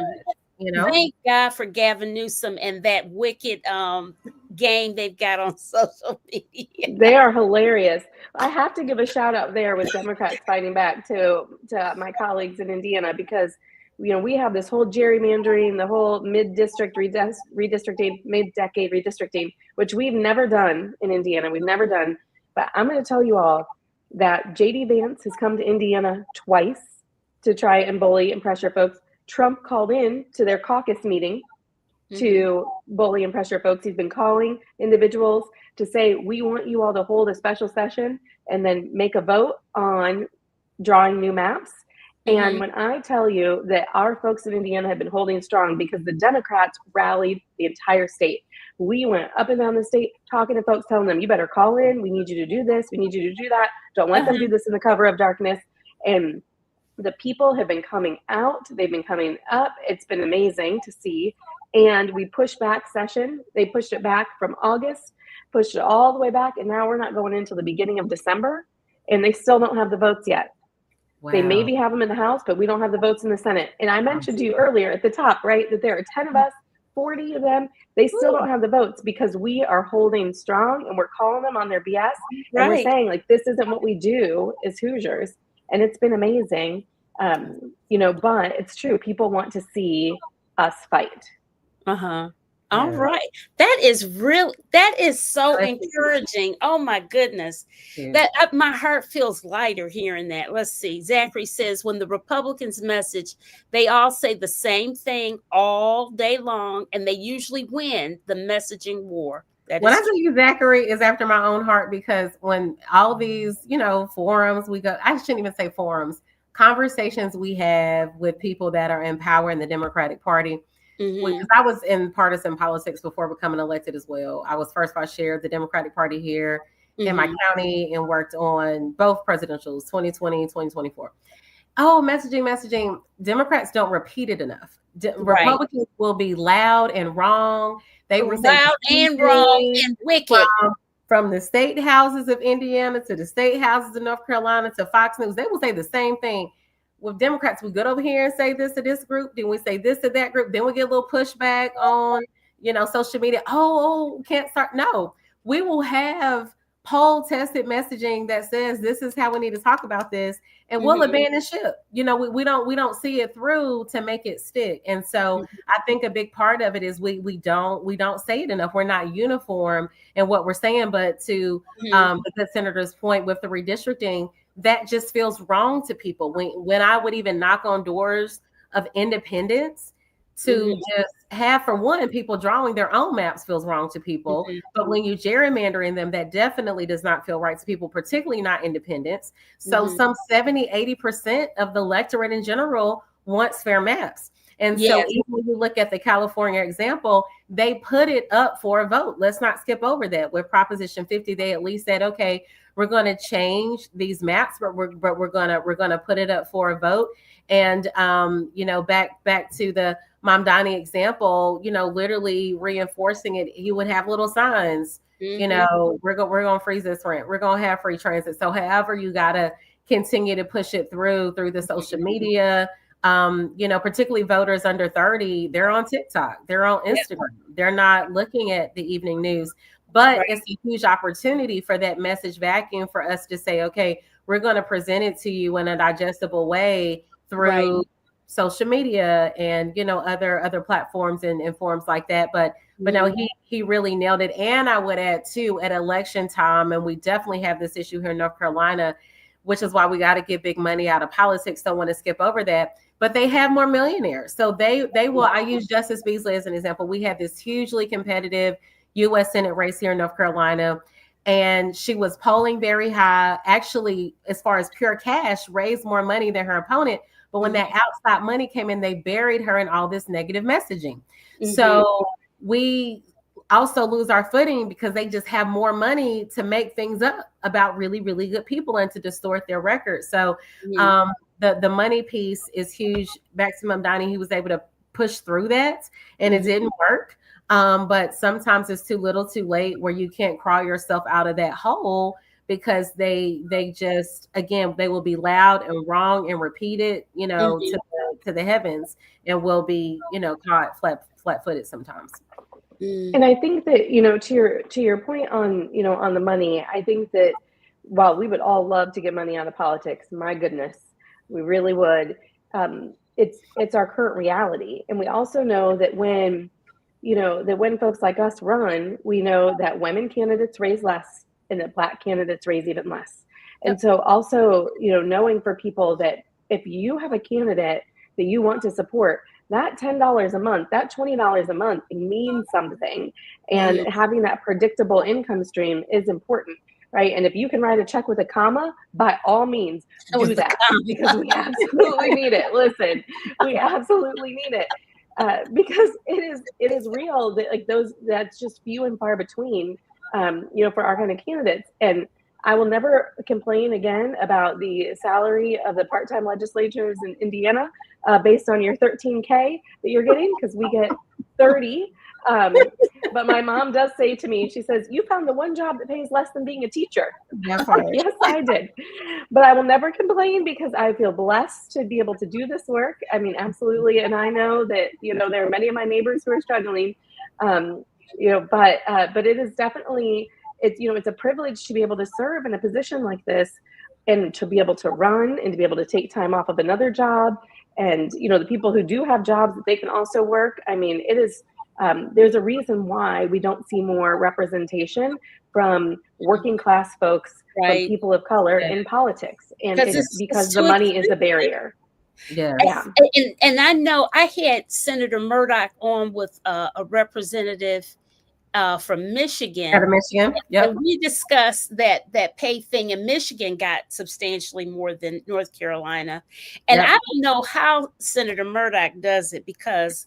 you know? Thank God for Gavin Newsom and that wicked game they've got on social media. They are hilarious. I have to give a shout out there with Democrats fighting back to my colleagues in Indiana, because we have this whole gerrymandering, the whole mid-district redistricting, mid-decade redistricting, which we've never done in Indiana. We've never done. But I'm going to tell you all that JD Vance has come to Indiana twice to try and bully and pressure folks. Trump called in to their caucus meeting to bully and pressure folks. He's been calling individuals to say, we want you all to hold a special session and then make a vote on drawing new maps. And when I tell you that our folks in Indiana have been holding strong because the Democrats rallied the entire state. We went up and down the state talking to folks, telling them, you better call in. We need you to do this. We need you to do that. Don't let them do this in the cover of darkness. And the people have been coming out. They've been coming up. It's been amazing to see. And we pushed back session. They pushed it back from August, pushed it all the way back. And now we're not going until the beginning of December. And they still don't have the votes yet. Wow. They maybe have them in the House, but we don't have the votes in the Senate. And I mentioned to you earlier at the top, right, that there are 10 of us, 40 of them. They still don't have the votes because we are holding strong and we're calling them on their BS. And we're saying, like, this isn't what we do as Hoosiers. And it's been amazing. But it's true. People want to see us fight. All right. That is so encouraging. Oh my goodness. That my heart feels lighter hearing that. Let's see. Zachary says, when the Republicans message, they all say the same thing all day long, and they usually win the messaging war. When I tell you Zachary is after my own heart, because when all these, forums we go, I shouldn't even say forums, conversations we have with people that are in power in the Democratic Party. Because I was in partisan politics before becoming elected as well. I was first vice chair of the Democratic Party here in my county and worked on both presidentials, 2020 and 2024. Oh, messaging. Democrats don't repeat it enough. Republicans will be loud and wrong. They will say loud and wrong and wicked. From the state houses of Indiana to the state houses of North Carolina to Fox News, they will say the same thing. With Democrats, we go over here and say this to this group, then we say this to that group, then we get a little pushback on, social media. Oh, can't start. No, we will have poll tested messaging that says this is how we need to talk about this, and we'll abandon ship. We don't see it through to make it stick. And so I think a big part of it is we don't say it enough. We're not uniform in what we're saying. But to the good senator's point with the redistricting, that just feels wrong to people. When I would even knock on doors of independents to just have, for one, people drawing their own maps feels wrong to people. But when you gerrymandering them, that definitely does not feel right to people, particularly not independents. So some 70-80% of the electorate in general wants fair maps. And so even when you look at the California example, they put it up for a vote. Let's not skip over that. With Proposition 50, they at least said, okay, we're going to change these maps, but we're going to put it up for a vote. And back to the Mamdani example, literally reinforcing it, you would have little signs, we're going to freeze this rent. We're going to have free transit. So however, you got to continue to push it through the social media. Particularly voters under 30, they're on TikTok, they're on Instagram, they're not looking at the evening news. But it's a huge opportunity for that message vacuum for us to say, okay, we're going to present it to you in a digestible way through social media and, other platforms and forums like that. But no, he really nailed it. And I would add too, at election time, and we definitely have this issue here in North Carolina, which is why we got to get big money out of politics. Don't want to skip over that. But they have more millionaires. So they will, I use Justice Beasley as an example. We had this hugely competitive U.S. Senate race here in North Carolina, and she was polling very high. Actually, as far as pure cash, raised more money than her opponent. But when that outside money came in, they buried her in all this negative messaging. So we also lose our footing because they just have more money to make things up about really, really good people and to distort their records. So the money piece is huge. Maximum Dining, he was able to push through that, and it didn't work. But sometimes it's too little too late, where you can't crawl yourself out of that hole, because they just, again, they will be loud and wrong and repeated, to the heavens, and will be, caught flat-footed sometimes. And I think that, to your point on, on the money, I think that while we would all love to get money out of politics, my goodness, we really would. It's our current reality. And we also know that when folks like us run, we know that women candidates raise less and that Black candidates raise even less. And so also, knowing for people that if you have a candidate that you want to support, that $10 a month, that $20 a month means something. And having that predictable income stream is important, right? And if you can write a check with a comma, by all means, do that, because we absolutely need it. Listen, we absolutely need it. Because it is real that that's just few and far between, for our kind of candidates. And I will never complain again about the salary of the part-time legislatures in Indiana based on your $13K that you're getting, because we get 30. But my mom does say to me, she says, "You found the one job that pays less than being a teacher." Yes, I did. But I will never complain, because I feel blessed to be able to do this work. I mean, absolutely. And I know that, there are many of my neighbors who are struggling, but it is definitely, it's a privilege to be able to serve in a position like this, and to be able to run, and to be able to take time off of another job. And, the people who do have jobs that they can also work. I mean, it is, there's a reason why we don't see more representation from working class folks, from people of color in politics. And it's because the money is a barrier. Yeah. And I know I had Senator Murdock on with a representative from Michigan. Out of Michigan. And we discussed that pay thing in Michigan got substantially more than North Carolina. And I don't know how Senator Murdock does it, because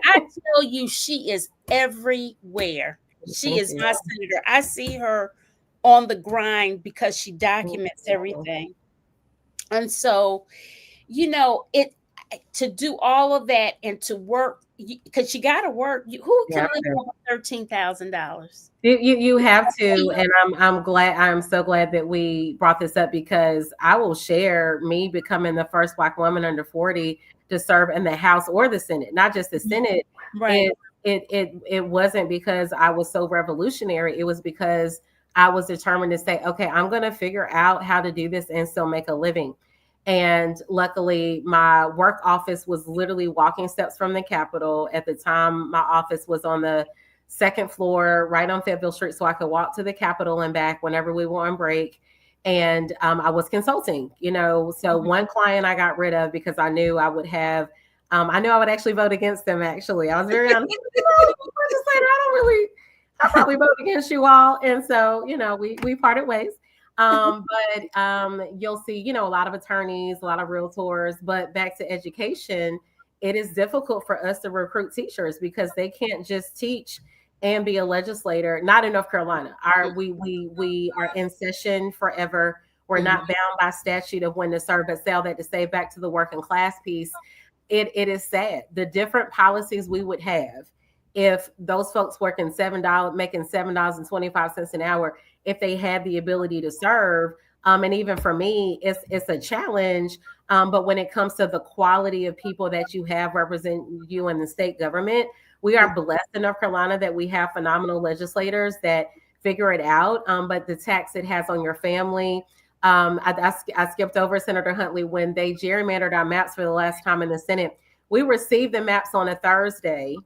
I tell you, she is everywhere. She is my senator. I see her on the grind because she documents everything. And so, to do all of that and to work, because you got to work. Who can live on $13,000? You have to, and I'm so glad that we brought this up, because I will share me becoming the first Black woman under 40 to serve in the House or the Senate, not just the Senate. Right. It wasn't because I was so revolutionary. It was because I was determined to say, okay, I'm going to figure out how to do this and still make a living. And luckily, my work office was literally walking steps from the Capitol. At the time, my office was on the second floor, right on Fayetteville Street, so I could walk to the Capitol and back whenever we were on break. And I was consulting, so one client I got rid of because I knew I would have, I knew I would actually vote against them. Actually, I was very honest. Legislator, I'll probably vote against you all. And so, we parted ways. But you'll see, a lot of attorneys, a lot of realtors. But back to education, it is difficult for us to recruit teachers because they can't just teach and be a legislator. Not in North Carolina. We are in session forever. We're not bound by statute of when to serve, but to say back to the working class piece, it is sad. The different policies we would have if those folks making $7.25 an hour, if they had the ability to serve. And even for me, it's a challenge. But when it comes to the quality of people that you have represent you in the state government, we are blessed in North Carolina that we have phenomenal legislators that figure it out. But the tax it has on your family, I skipped over Senator Huntley when they gerrymandered our maps for the last time in the Senate. We received the maps on a Thursday.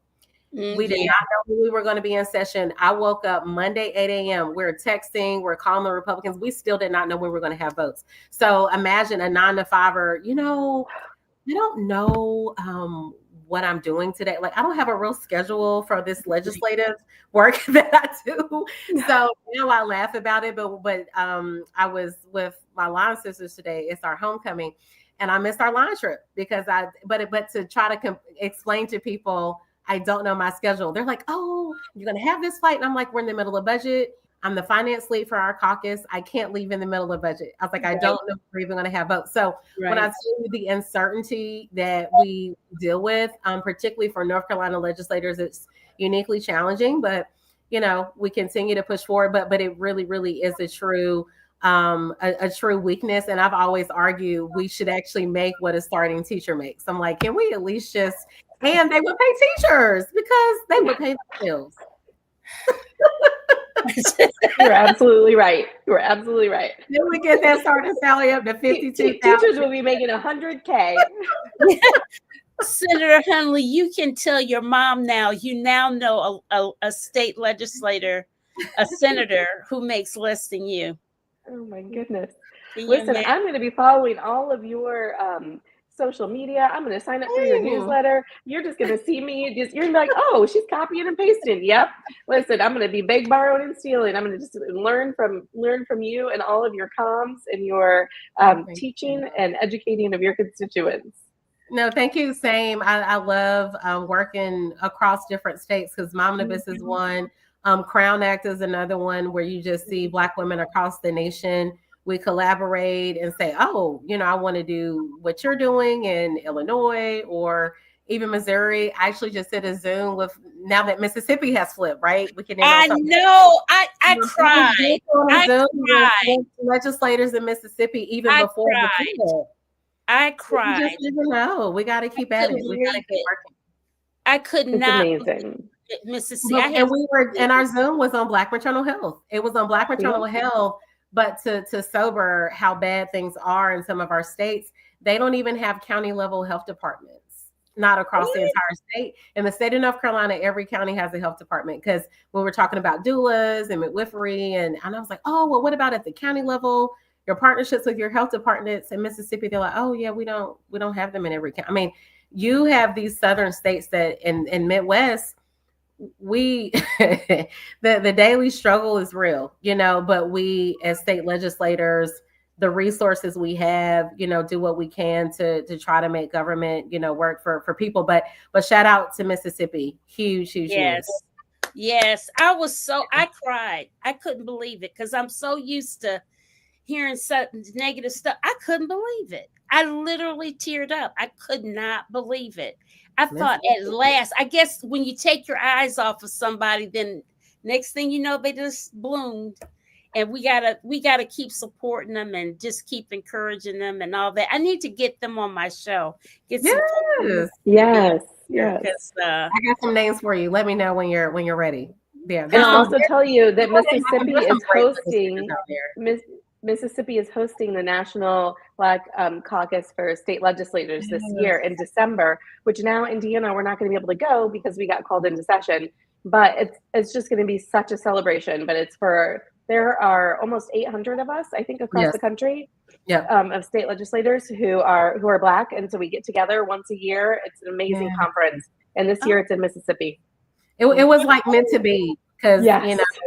We did not know we were going to be in session. I woke up Monday, 8 a.m. We're texting, we're calling the Republicans. We still did not know we were going to have votes. So imagine a 9 to 5er, I don't know what I'm doing today. Like, I don't have a real schedule for this legislative work that I do. So I laugh about it. But I was with my line sisters today. It's our homecoming, and I missed our line trip because but to try to explain to people, I don't know my schedule. They're like, "Oh, you're going to have this flight," and I'm like, "We're in the middle of budget. I'm the finance lead for our caucus. I can't leave in the middle of budget." I was like, I don't know if we're even going to have votes. So when I tell you the uncertainty that we deal with, particularly for North Carolina legislators, it's uniquely challenging, but we continue to push forward. But it really, really is a true weakness. And I've always argued we should actually make what a starting teacher makes. I'm like, can we at least and they would pay teachers because they would pay themselves. You're absolutely right. You're absolutely right. Then we get that starting salary up to $52,000. Teachers will be making $100K. Senator Hunley, you can tell your mom now. You now know a state legislator, a senator who makes less than you. Oh my goodness! Listen, I'm going to be following all of your social media. I'm going to sign up for your newsletter. You're just going to see me. You're going to be like, oh, she's copying and pasting. Yep. Listen, I'm going to be beg, borrowing, and stealing. I'm going to just learn from you and all of your comms and your teaching and educating of your constituents. No, thank you. Same. I love working across different states because Momnibus is one. Crown Act is another one where you just see Black women across the nation. We collaborate and say, oh, I want to do what you're doing in Illinois or even Missouri. I actually just did a Zoom with, now that Mississippi has flipped, right? We can. I know. I cried. I cried. Legislators in Mississippi even before the flip. I cried. We just never know. We got to keep at it. We got to keep working. I could not. Amazing. Mississippi. And our Zoom was on Black maternal health. It was on Black maternal health. But to sober how bad things are in some of our states, they don't even have county level health departments, not across the entire state. In the state of North Carolina, every county has a health department because when we're talking about doulas and midwifery, and I was like, oh, well, what about at the county level? Your partnerships with your health departments in Mississippi, they're like, oh yeah, we don't have them in every county. I mean, you have these southern states that in Midwest, we the daily struggle is real, but we as state legislators, the resources we have, do what we can to try to make government, work for people. But shout out to Mississippi. Huge yes. I cried. I couldn't believe it because I'm so used to hearing such negative stuff. I couldn't believe it. I literally teared up. I could not believe it. I thought at last, I guess when you take your eyes off of somebody, then next thing you know, they just bloomed. And we gotta keep supporting them and just keep encouraging them and all that. I need to get them on my show. Yes. I got some names for you. Let me know when you're ready. Yeah. And I'll also tell you that Mississippi is hosting the National Black Caucus for state legislators this year in December, which now Indiana, we're not going to be able to go because we got called into session, but it's just going to be such a celebration. But there are almost 800 of us, I think, across the country of state legislators who are Black. And so we get together once a year. It's an amazing conference. And this year it's in Mississippi. It was like meant to be because,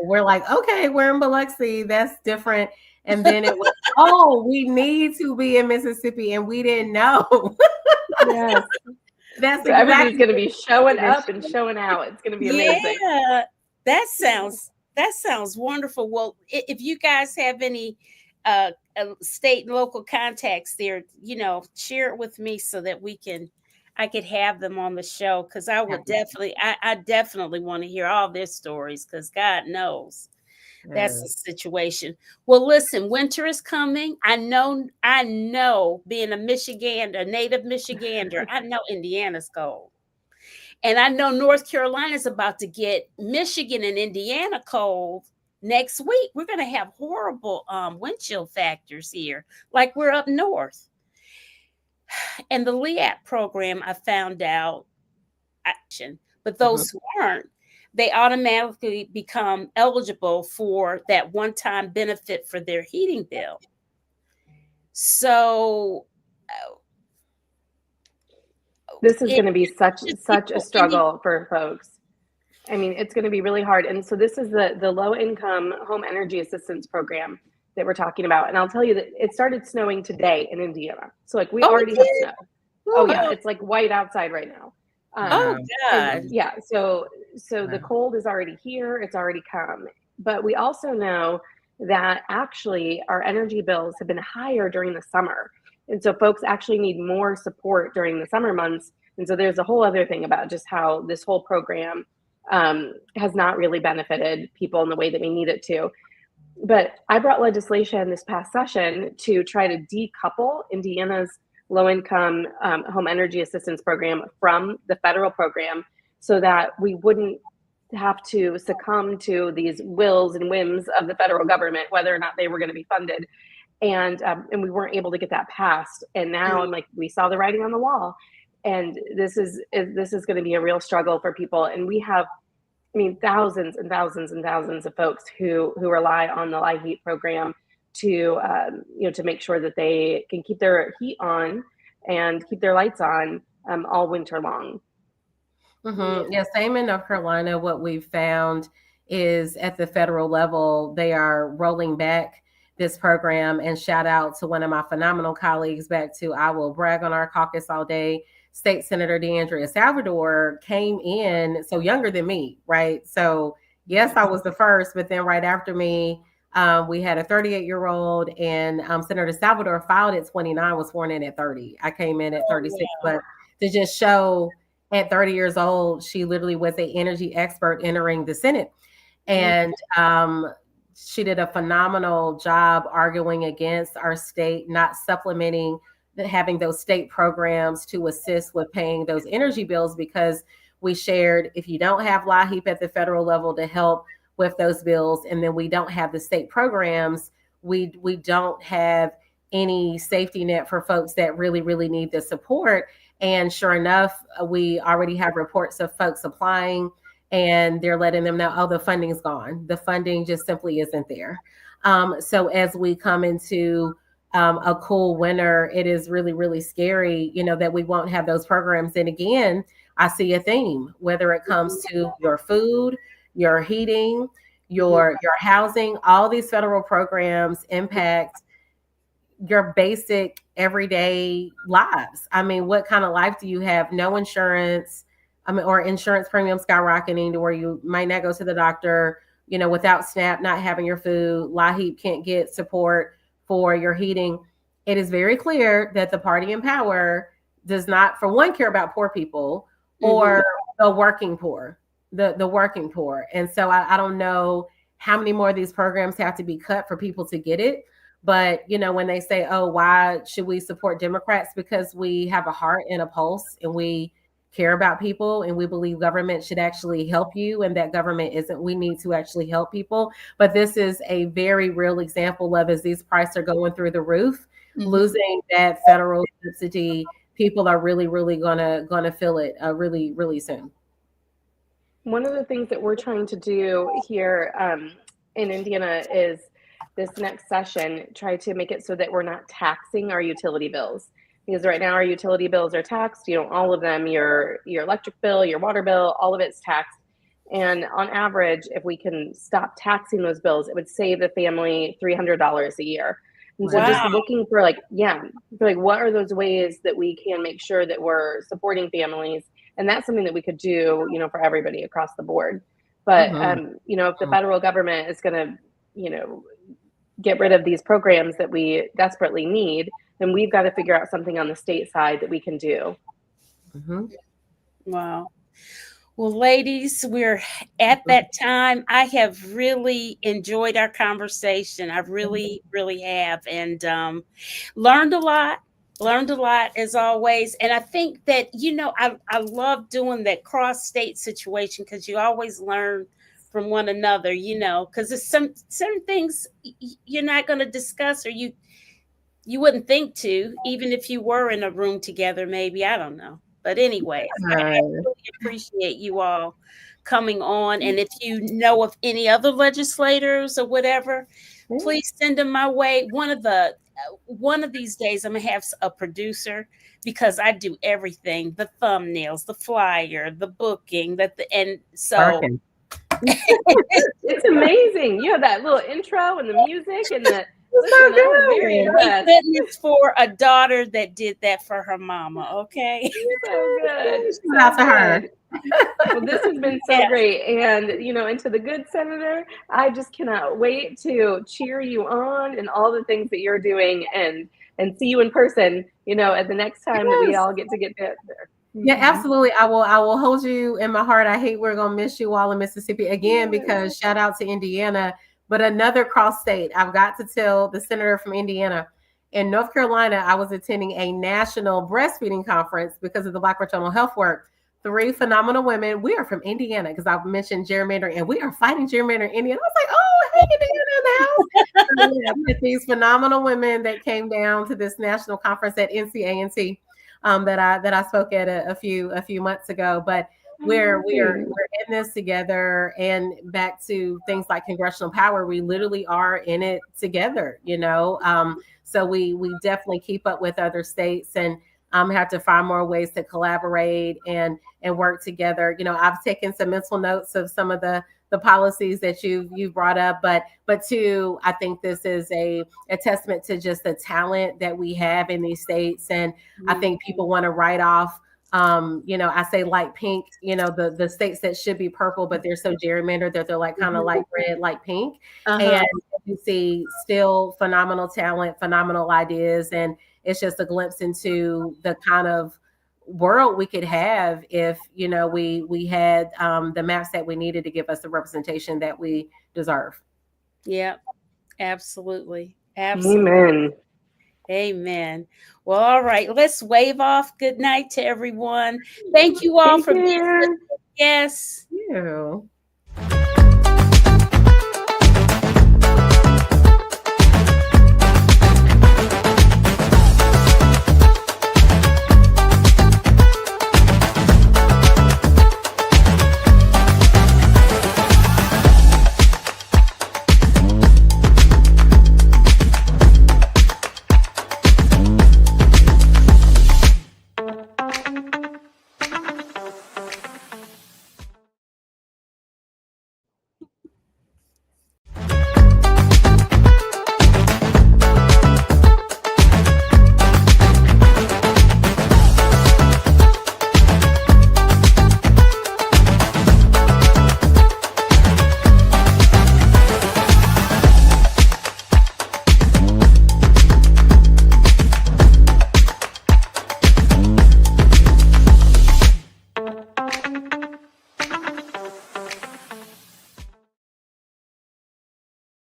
we're like, okay, we're in Biloxi. That's different. And then it was, oh, we need to be in Mississippi, and we didn't know. Yes. So everybody's going to be showing up and showing out. It's going to be amazing. Yeah, that sounds wonderful. Well, if you guys have any state and local contacts there, share it with me so that I could have them on the show because I would I definitely want to hear all their stories because God knows. That's the situation. Well, listen, winter is coming. I know being a native Michigander, I know Indiana's cold. And I know North Carolina's about to get Michigan and Indiana cold next week we're going to have horrible wind chill factors here, like we're up north. And the LEAP program, I found out, but those who aren't, they automatically become eligible for that one-time benefit for their heating bill. So this is going to be such a struggle for folks. I mean, it's going to be really hard. And so this is the low income home energy assistance program that we're talking about. And I'll tell you that it started snowing today in Indiana. So like we already have snow. Oh yeah, it's like white outside right now. Oh God. Yeah, so the cold is already here. It's already come. But we also know that actually our energy bills have been higher during the summer. And so folks actually need more support during the summer months. And so there's a whole other thing about just how this whole program has not really benefited people in the way that we need it to. But I brought legislation this past session to try to decouple Indiana's low-income home energy assistance program from the federal program so that we wouldn't have to succumb to these wills and whims of the federal government, whether or not they were going to be funded. And we weren't able to get that passed. And now I'm like, we saw the writing on the wall. And this is going to be a real struggle for people. And we have, I mean, thousands and thousands and thousands of folks who rely on the LIHEAP program to to make sure that they can keep their heat on and keep their lights on all winter long. Yeah, same in North Carolina. What we've found is at the federal level, they are rolling back this program. And shout out to one of my phenomenal colleagues, back to, I will brag on our caucus all day, State Senator Andrea Salvador came in, so younger than me, right? So yes, I was the first, but then right after me, we had a 38-year-old, and Senator Salvador filed at 29, was sworn in at 30. I came in at 36, but to just show at 30 years old, she literally was an energy expert entering the Senate. And she did a phenomenal job arguing against our state not supplementing, having those state programs to assist with paying those energy bills, because we shared, if you don't have LIHEAP at the federal level to help with those bills, and then we don't have the state programs, we don't have any safety net for folks that really, really need the support. And sure enough, we already have reports of folks applying, and they're letting them know, oh, the funding's gone. The funding just simply isn't there. So as we come into a cool winter, it is really, really scary, that we won't have those programs. And again, I see a theme, whether it comes to your food, your heating, your housing, all these federal programs impact your basic everyday lives. I mean, what kind of life do you have? No insurance, or insurance premium skyrocketing to where you might not go to the doctor, without SNAP, not having your food, LIHEAP can't get support for your heating. It is very clear that the party in power does not, for one, care about poor people or the working poor, the working poor. And so I don't know how many more of these programs have to be cut for people to get it. But, when they say, oh, why should we support Democrats? Because we have a heart and a pulse, and we care about people, and we believe government should actually help you, and that government isn't. We need to actually help people. But this is a very real example of, as these prices are going through the roof, losing that federal subsidy, people are really, really gonna feel it really, really soon. One of the things that we're trying to do here in Indiana is this next session, try to make it so that we're not taxing our utility bills. Because right now our utility bills are taxed, all of them, your electric bill, your water bill, all of it's taxed. And on average, if we can stop taxing those bills, it would save the family $300 a year. And so just looking for what are those ways that we can make sure that we're supporting families? And that's something that we could do, for everybody across the board. But, if the federal government is going to, get rid of these programs that we desperately need, then we've got to figure out something on the state side that we can do. Wow. Well, ladies, we're at that time. I have really enjoyed our conversation. I really, really have, and learned a lot as always. And I think that, I love doing that cross-state situation, because you always learn from one another, because there's some certain things you're not going to discuss, or you wouldn't think to, even if you were in a room together, maybe. I don't know. But anyways, I really appreciate you all coming on. And if you know of any other legislators or whatever, please send them my way. One of these days, I'm gonna have a producer, because I do everything: the thumbnails, the flyer, the booking, and so it's amazing. You have that little intro and the music and the. Listen, so I was very impressed. Goodness, for a daughter that did that for her mama. Okay. So good. Shout out to her. Well, this has been so great. And, and to the good senator, I just cannot wait to cheer you on and all the things that you're doing, and see you in person, at the next time that we all get there. Yeah, absolutely. I will hold you in my heart. I hate we're going to miss you all in Mississippi again, because shout out to Indiana, but another cross state. I've got to tell the senator from Indiana. In North Carolina, I was attending a national breastfeeding conference because of the Black maternal health work. 3 phenomenal women. We are from Indiana, because I've mentioned gerrymandering, and we are fighting gerrymandering in Indiana. I was like, oh, hey, Indiana in the house. So, these phenomenal women that came down to this national conference at NCANT. That I spoke at a few months ago, but we're in this together. And back to things like congressional power, we literally are in it together, so we definitely keep up with other states, and have to find more ways to collaborate and work together. I've taken some mental notes of some of the policies that you've brought up, but too, I think this is a testament to just the talent that we have in these states. And I think people want to write off, I say light pink, the states that should be purple, but they're so gerrymandered that they're like kind of light red, light pink. And you see still phenomenal talent, phenomenal ideas, and it's just a glimpse into the kind of world we could have if we had the maps that we needed to give us the representation that we deserve. Yeah, absolutely. Amen. Well, all right, let's wave off. Good night to everyone. Thank you all for being with us. Yes. Thank you.